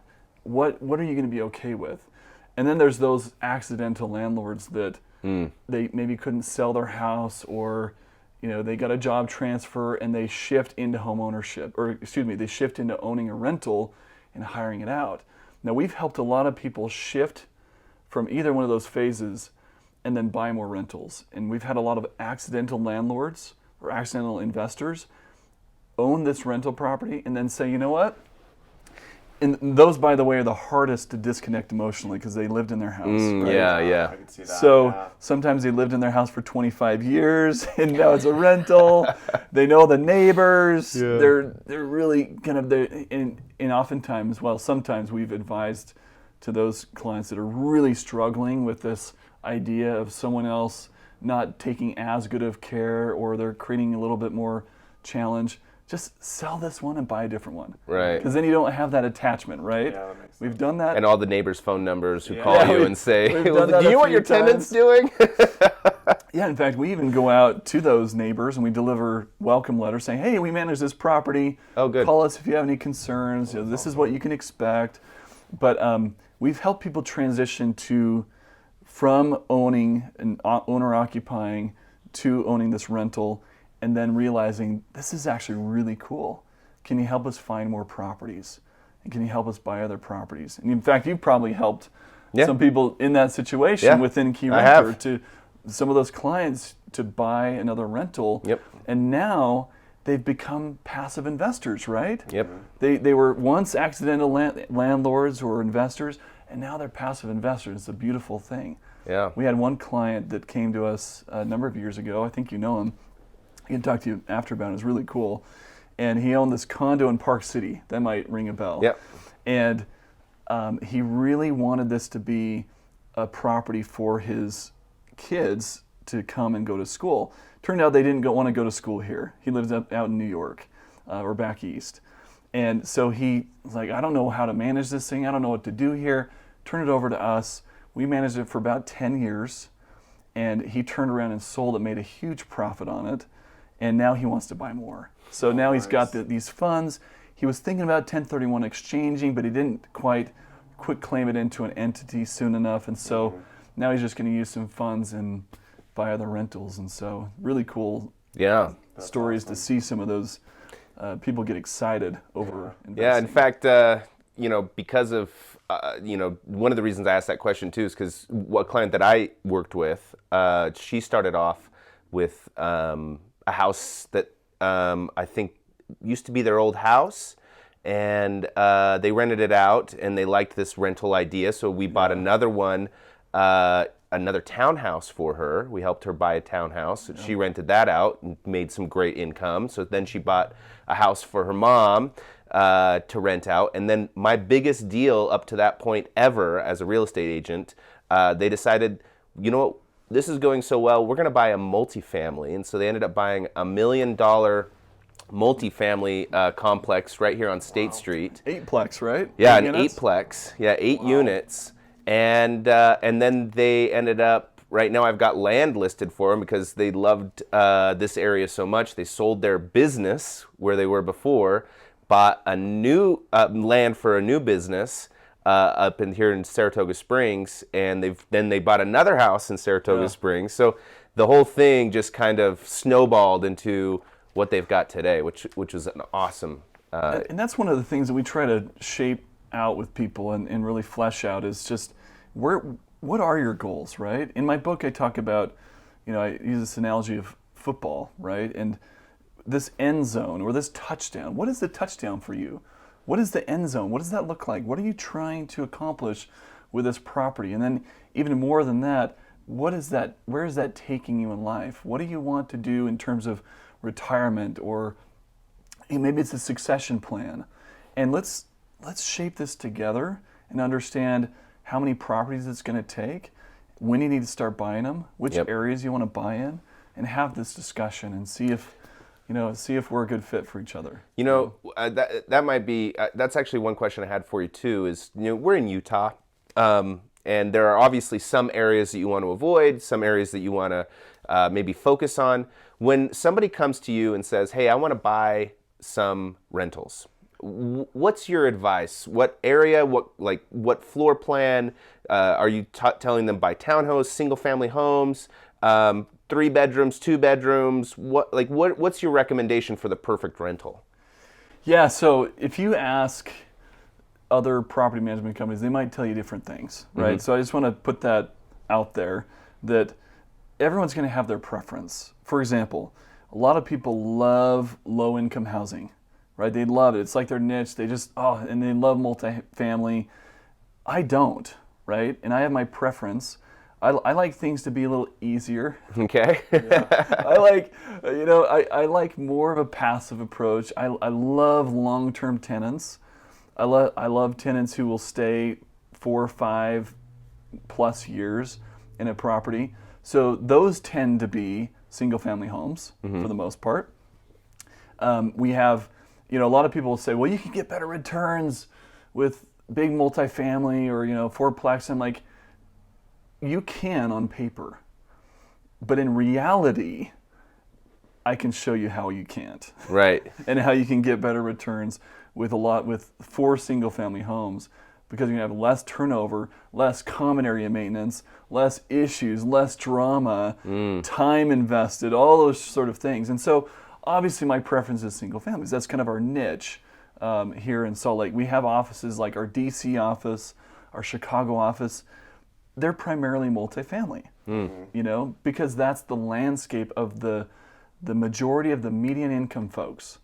what are you going to be okay with. And then there's those accidental landlords that they maybe couldn't sell their house, or they got a job transfer and they shift into home ownership, or they shift into owning a rental and hiring it out. Now, we've helped a lot of people shift from either one of those phases and then buy more rentals. And we've had a lot of accidental landlords or accidental investors own this rental property and then say, you know what? And those, by the way, are the hardest to disconnect emotionally because they lived in their house. Right? Yeah. I can see that. So sometimes they lived in their house for 25 years, and now it's a rental. They know the neighbors. Yeah. They're really kind of and oftentimes, well, sometimes we've advised to those clients that are really struggling with this idea of someone else not taking as good of care, or they're creating a little bit more challenge. Just sell this one and buy a different one. Right. Because then you don't have that attachment, right? Yeah, that makes sense. We've done that. And all the neighbors' phone numbers who Yeah. call Yeah, you we've- and say, we've done that do you a know what few your tenant's times. doing? Yeah, in fact, we even go out to those neighbors and we deliver welcome letters saying, hey, we manage this property. Oh, good. Call us if you have any concerns. You know, this is what you can expect. But we've helped people transition from owning and owner-occupying to owning this rental, and then realizing this is actually really cool. Can you help us find more properties? And can you help us buy other properties? And in fact, you've probably helped some people in that situation Yeah, within I have. Keyrenter to some of those clients to buy another rental. Yep. And now they've become passive investors, right? Yep. They were once accidental landlords or investors, and now they're passive investors. It's a beautiful thing. Yeah. We had one client that came to us a number of years ago. I think you know him. I can talk to you after about it. It was really cool. And he owned this condo in Park City. That might ring a bell. Yep. And he really wanted this to be a property for his kids to come and go to school. Turned out they didn't want to go to school here. He lives out in New York or back east. And so he was like, I don't know how to manage this thing. I don't know what to do here. Turn it over to us. We managed it for about 10 years. And he turned around and sold it, made a huge profit on it. And now he wants to buy more. So now he's got these funds. He was thinking about 1031 exchanging, but he didn't quite quick claim it into an entity soon enough. And so now he's just going to use some funds and buy other rentals. And so really cool Yeah. stories to see some of those people get excited over investing. Yeah, in fact, because of, one of the reasons I asked that question too is because what client that I worked with, she started off with a house that I think used to be their old house, and they rented it out, and they liked this rental idea, so we bought another one, another townhouse for her. We helped her buy a townhouse. She rented that out and made some great income. So then she bought a house for her mom to rent out. And then my biggest deal up to that point ever as a real estate agent, they decided, you know what, this is going so well, we're going to buy a multifamily. And so they ended up buying $1 million multifamily complex right here on State Street. 8-plex, right? Yeah, 8 an units? 8-plex. Yeah, 8 units. And then they ended up, right now I've got land listed for them because they loved this area so much. They sold their business where they were before, bought a new land for a new business up in here in Saratoga Springs, and they bought another house in Saratoga Springs. So the whole thing just kind of snowballed into what they've got today, which was an awesome. And that's one of the things that we try to shape out with people and really flesh out is just what are your goals, right? In my book, I talk about, I use this analogy of football, right? And this end zone or this touchdown. What is the touchdown for you? What is the end zone? What does that look like? What are you trying to accomplish with this property? And then even more than that, what is that? Where is that taking you in life? What do you want to do in terms of retirement, or maybe it's a succession plan? And let's shape this together and understand how many properties it's going to take, when you need to start buying them, which areas you want to buy in, and have this discussion and see if we're a good fit for each other. That might be, that's actually one question I had for you too, is, we're in Utah, and there are obviously some areas that you want to avoid, some areas that you want to maybe focus on. When somebody comes to you and says, hey, I want to buy some rentals, what's your advice? What area, what floor plan? Are you telling them buy townhomes, single family homes, 3 bedrooms, 2 bedrooms? What's your recommendation for the perfect rental? Yeah, so if you ask other property management companies, they might tell you different things, right? So I just want to put that out there, that everyone's going to have their preference. For example, a lot of people love low-income housing. right? They love it. It's like their niche. They just, and they love multifamily. I don't, right? And I have my preference. I like things to be a little easier. Okay. I like, I like more of a passive approach. I love long-term tenants. I love tenants who will stay 4 or 5 plus years in a property. So those tend to be single-family homes for the most part. We have, a lot of people will say, well, you can get better returns with big multifamily or, fourplex. I'm like, you can on paper, but in reality, I can show you how you can't. Right. And how you can get better returns with 4 single-family homes, because you have less turnover, less common area maintenance, less issues, less drama, time invested, all those sort of things. And so, obviously, my preference is single families. That's kind of our niche here in Salt Lake. We have offices like our DC office, our Chicago office. They're primarily multifamily, because that's the landscape of the majority of the median income folks.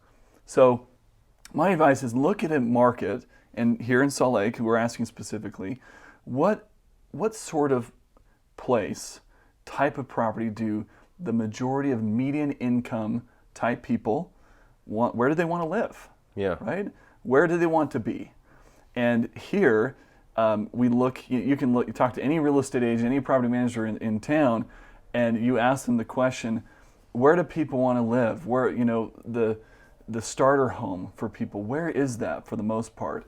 So my advice is look at a market, and here in Salt Lake, we're asking specifically, what sort of place, type of property do the majority of median income type people want? Where do they want to live? Yeah. Right? Where do they want to be? And here, we look. You can look. You talk to any real estate agent, any property manager in town, and you ask them the question: where do people want to live? Where the starter home for people? Where is that for the most part?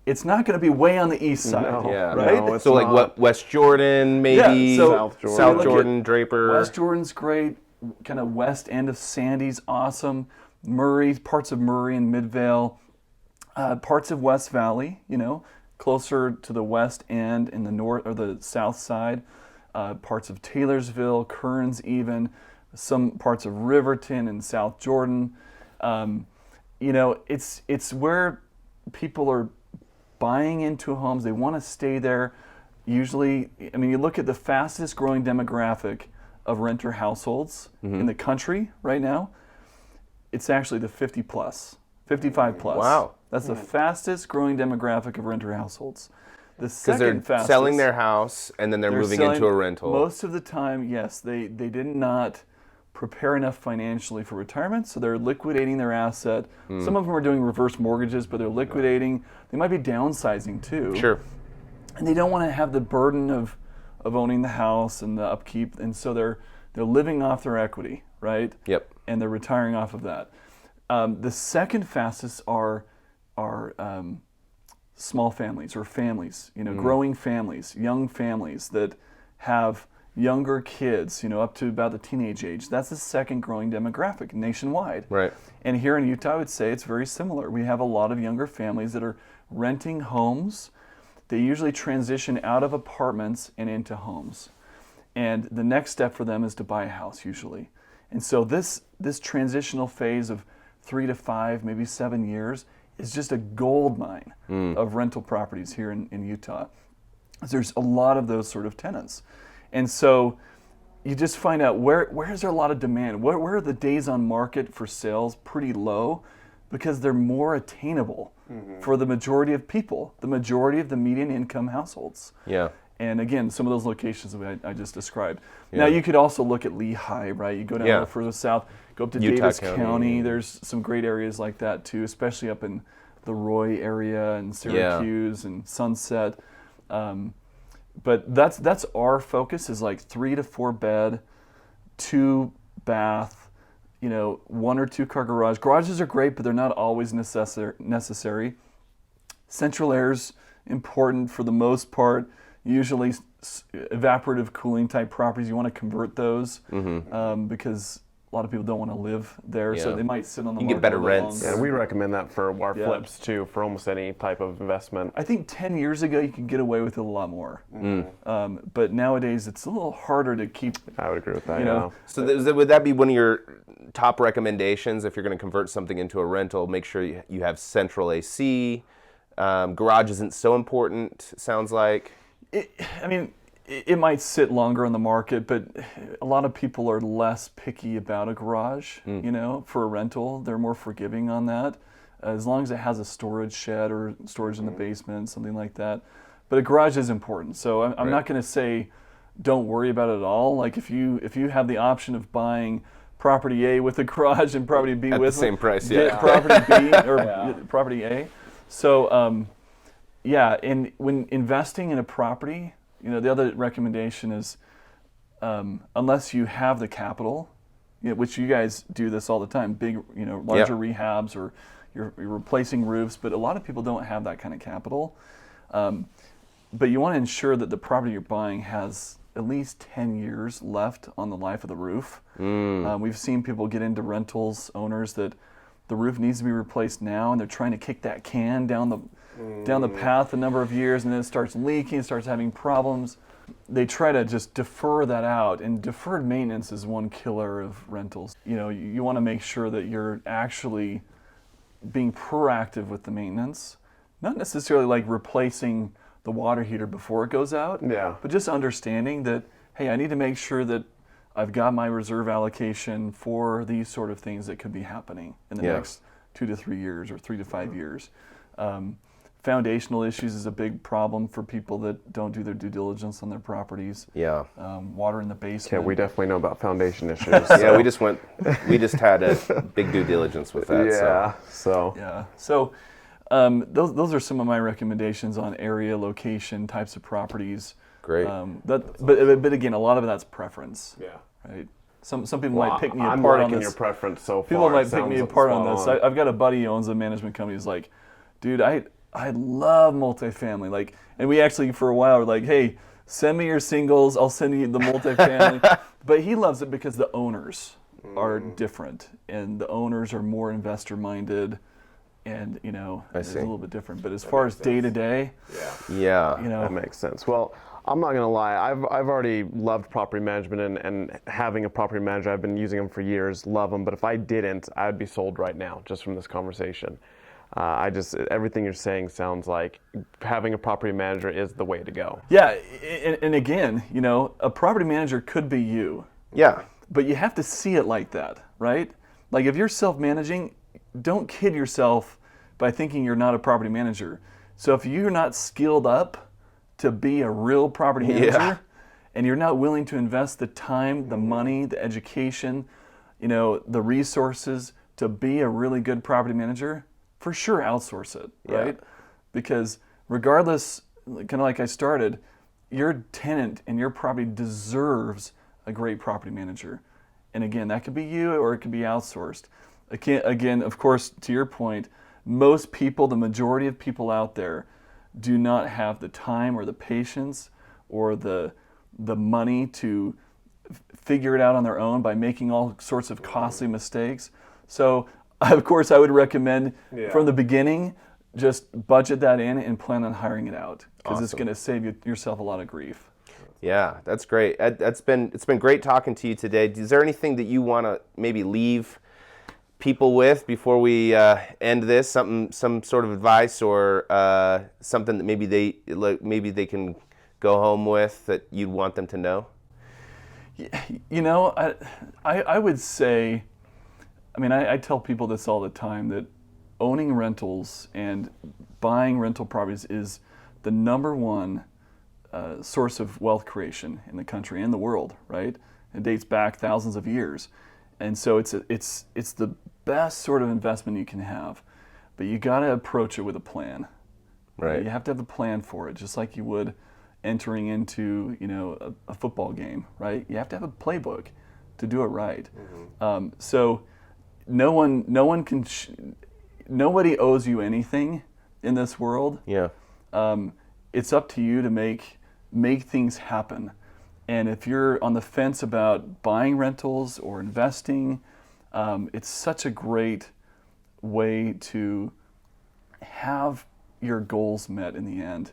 It's not going to be way on the east side, right? No, it's So like not. what, West Jordan, maybe Yeah, so South Jordan, Draper. West Jordan's great. Kind of west end of Sandy's awesome. Murray, parts of Murray and Midvale, parts of West Valley, closer to the west end in the north or the south side, parts of Taylorsville, Kearns even, some parts of Riverton and South Jordan. It's where people are buying into homes. They want to stay there. Usually, you look at the fastest growing demographic of renter households in the country right now. It's actually the 50 plus, 55 plus. Wow. That's the fastest growing demographic of renter households. The Because second they're fastest, selling their house and then they're moving selling- into a rental. Most of the time, yes, they did not prepare enough financially for retirement, so they're liquidating their asset. Some of them are doing reverse mortgages, but they're liquidating. They might be downsizing too. Sure. And they don't want to have the burden of owning the house and the upkeep, and so they're living off their equity, right? Yep. And they're retiring off of that. The second fastest are small families or families, growing families, young families that have younger kids, up to about the teenage age. That's the second growing demographic nationwide. Right. And here in Utah, I would say it's very similar. We have a lot of younger families that are renting homes. They usually transition out of apartments and into homes. And the next step for them is to buy a house usually. And so this transitional phase of 3 to 5, maybe 7 years is just a gold mine of rental properties here in Utah. There's a lot of those sort of tenants. And so you just find out where is there a lot of demand? Where are the days on market for sales pretty low? Because they're more attainable for the majority of people, the majority of the median income households. Yeah. And again, some of those locations that I just described. Now you could also look at Lehigh, right? You go down a little further south, go up to Utah Davis County. County. There's some great areas like that too, especially up in the Roy area and Syracuse and Sunset. But that's our focus is like 3 to 4 bed, 2 bath, 1 or 2 car garage. Garages are great, but they're not always necessary. Central air's important for the most part. Usually evaporative cooling type properties, you want to convert those because a lot of people don't want to live there, so they might sit on the You market get better a little rents. longer. And we recommend that for our Yeah. flips too, for almost any type of investment. I think 10 years ago you could get away with it a lot more, but nowadays it's a little harder to keep. I would agree with that. You know, So would that be one of your top recommendations if you're going to convert something into a rental? Make sure you have central AC. Garage isn't so important, sounds like. It might sit longer on the market, but a lot of people are less picky about a garage, for a rental. They're more forgiving on that. as long as it has a storage shed or storage in the basement, something like that. But a garage is important. So I'm not going to say don't worry about it at all. Like if you have the option of buying property A with a garage and property B At with the same price, get property B or property A. So and when investing in a property, the other recommendation is unless you have the capital, which you guys do this all the time, big, larger rehabs, or you're replacing roofs, but a lot of people don't have that kind of capital. But you want to ensure that the property you're buying has at least 10 years left on the life of the roof. We've seen people get into rentals, owners, that the roof needs to be replaced now, and they're trying to kick that can down the path a number of years, and then it starts leaking, starts having problems. They try to just defer that out, and deferred maintenance is one killer of rentals. You want to make sure that you're actually being proactive with the maintenance, not necessarily like replacing the water heater before it goes out, but just understanding that, hey, I need to make sure that I've got my reserve allocation for these sort of things that could be happening in the next 2 to 3 years or 3 to 5 years. Foundational issues is a big problem for people that don't do their due diligence on their properties. Water in the basement. Yeah, we definitely know about foundation issues. Yeah, we just had a big due diligence with that. So those are some of my recommendations on area, location, types of properties. Great. But again, a lot of that's preference. Right. Some people might pick me apart on this. I'm liking your preference so far. People might pick me apart on this. I've got a buddy who owns a management company who's like, dude, I love multifamily. And we actually for a while were like, hey, send me your singles, I'll send you the multifamily. But he loves it because the owners are different, and the owners are more investor minded, and it's a little bit different. But as far as day to day, that makes sense. Well, I'm not gonna lie, I've already loved property management and having a property manager. I've been using them for years, love them. But if I didn't, I'd be sold right now just from this conversation. Everything you're saying sounds like having a property manager is the way to go. Yeah, and again, a property manager could be you. Yeah. But you have to see it like that, right? Like if you're self-managing, don't kid yourself by thinking you're not a property manager. So if you're not skilled up to be a real property manager, and you're not willing to invest the time, the money, the education, the resources to be a really good property manager, for sure outsource it, right? Because regardless, kind of like I started, your tenant and your property deserves a great property manager. And again, that could be you or it could be outsourced. Again, of course, to your point, most people, the majority of people out there, do not have the time or the patience or the money to figure it out on their own by making all sorts of costly mistakes. So of course, I would recommend from the beginning, just budget that in and plan on hiring it out, because it's going to save yourself a lot of grief. Yeah, that's great. It's been great talking to you today. Is there anything that you want to maybe leave people with before we end this? Some sort of advice or something that maybe they can go home with that you'd want them to know? I would say, I tell people this all the time, that owning rentals and buying rental properties is the number one source of wealth creation in the country and the world, right? It dates back thousands of years. And so it's the best sort of investment you can have. But you got to approach it with a plan. Right. You have to have a plan for it, just like you would entering into a football game, right? You have to have a playbook to do it right. So nobody owes you anything in this world. It's up to you to make things happen. And if you're on the fence about buying rentals or investing, it's such a great way to have your goals met in the end,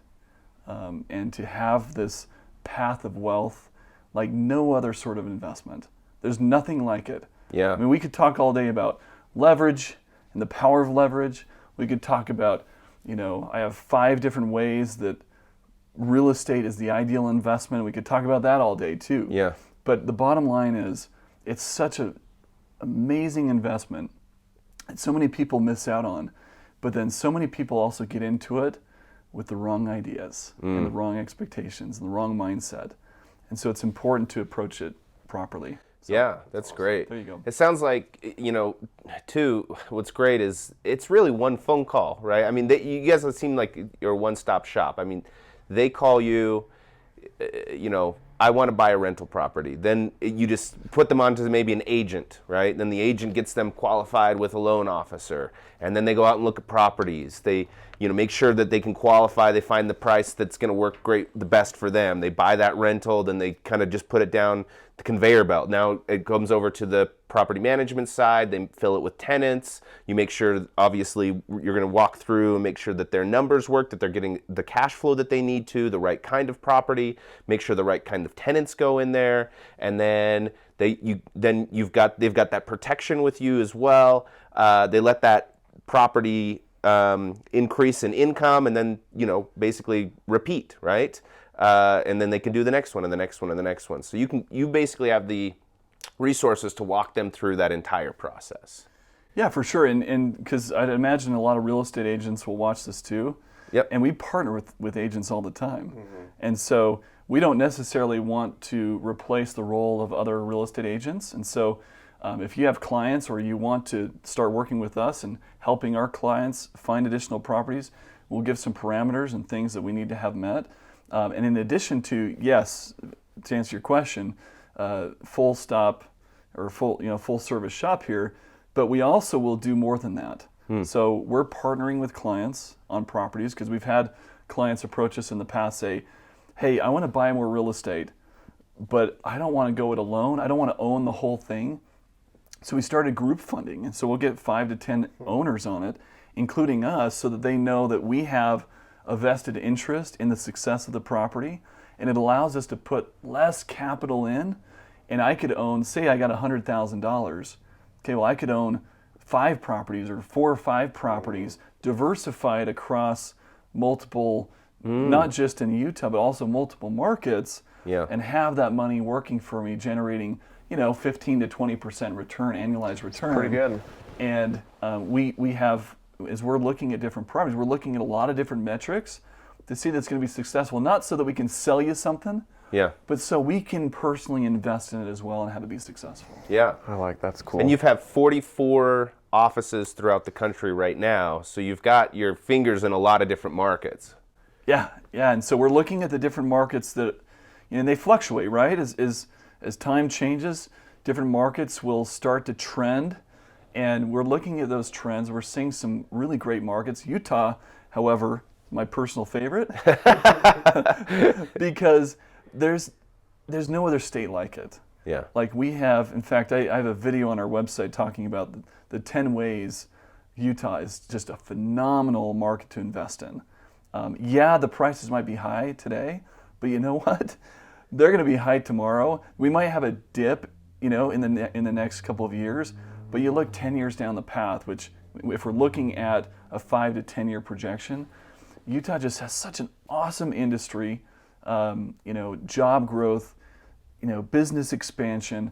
and to have this path of wealth like no other sort of investment. There's nothing like it. We could talk all day about leverage and the power of leverage. We could talk about, I have 5 different ways that real estate is the ideal investment. We could talk about that all day too. But the bottom line is, it's such an amazing investment that so many people miss out on. But then so many people also get into it with the wrong ideas and the wrong expectations and the wrong mindset. And so it's important to approach it properly. So, yeah, that's great. There you go. It sounds like, too, what's great is it's really one phone call, right? I mean, you guys seem like you're a one-stop shop. I mean, they call you, I want to buy a rental property. Then you just put them onto maybe an agent, right? Then the agent gets them qualified with a loan officer. And then they go out and look at properties. They, make sure that they can qualify. They find the price that's going to work the best for them. They buy that rental, then they kind of just put it down the conveyor belt. Now it comes over to the property management side. They fill it with tenants. You make sure, obviously, you're going to walk through and make sure that their numbers work, that they're getting the cash flow that they need to, the right kind of property, make sure the right kind of tenants go in there, and then they've got that protection with you as well. They let that property increase in income, and then basically repeat, right? And then they can do the next one and the next one and the next one. So you basically have the resources to walk them through that entire process. Yeah, for sure. And because I'd imagine a lot of real estate agents will watch this too. Yep. And we partner with agents all the time. And so we don't necessarily want to replace the role of other real estate agents. And so if you have clients or you want to start working with us and helping our clients find additional properties, we'll give some parameters and things that we need to have met. And in addition to, yes, to answer your question, full stop or full service shop here, but we also will do more than that. So we're partnering with clients on properties because we've had clients approach us in the past, say, hey, I want to buy more real estate, but I don't want to go it alone. I don't want to own the whole thing. So we started group funding, and so we'll get 5 to 10 owners on it, including us, so that they know that we have a vested interest in the success of the property, and it allows us to put less capital in, and I could own, say I got $100,000, okay, well I could own 5 properties or 4 or 5 properties, diversified across multiple, not just in Utah, but also multiple markets, and have that money working for me, generating 15 to 20% return, annualized return. Pretty good. And we have, as we're looking at different properties, we're looking at a lot of different metrics to see that's going to be successful, not so that we can sell you something, but so we can personally invest in it as well and have it be successful. Yeah. I like that's cool. And you've had 44 offices throughout the country right now, so you've got your fingers in a lot of different markets. Yeah, and so we're looking at the different markets that, they fluctuate, right? As time changes, different markets will start to trend, and we're looking at those trends. We're seeing some really great markets. Utah, however, my personal favorite, because there's no other state like it. Yeah. Like we have, in fact, I have a video on our website talking about the 10 ways Utah is just a phenomenal market to invest in. The prices might be high today, but you know what? They're going to be high tomorrow. We might have a dip, in the next couple of years, but you look 10 years down the path, which if we're looking at a 5 to 10 year projection, Utah just has such an awesome industry, job growth, business expansion.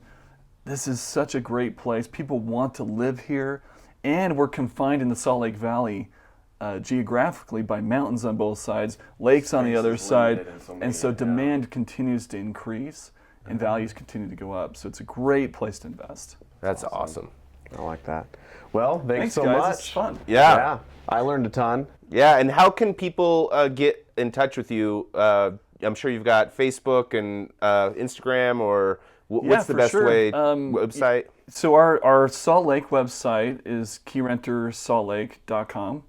This is such a great place. People want to live here, and we're confined in the Salt Lake Valley geographically by mountains on both sides, lakes on the other side, and so demand continues to increase and values continue to go up. So it's a great place to invest. That's awesome. I like that. Well, thanks so guys. much. It's fun. Yeah. I learned a ton. Yeah, and how can people get in touch with you? I'm sure you've got Facebook and Instagram, or what's the best way? Website? So our Salt Lake website is KeyrenterSaltLake.com.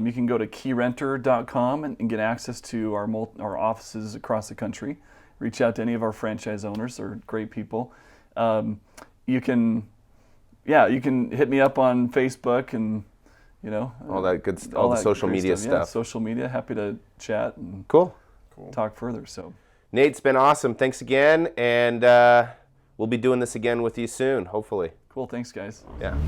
You can go to Keyrenter.com and get access to our offices across the country. Reach out to any of our franchise owners; they're great people. You can hit me up on Facebook and all that good, all the social media stuff. Yeah, social media. Happy to chat and cool. Talk further. So, Nate, it's been awesome. Thanks again, and we'll be doing this again with you soon, hopefully. Cool. Thanks, guys. Yeah.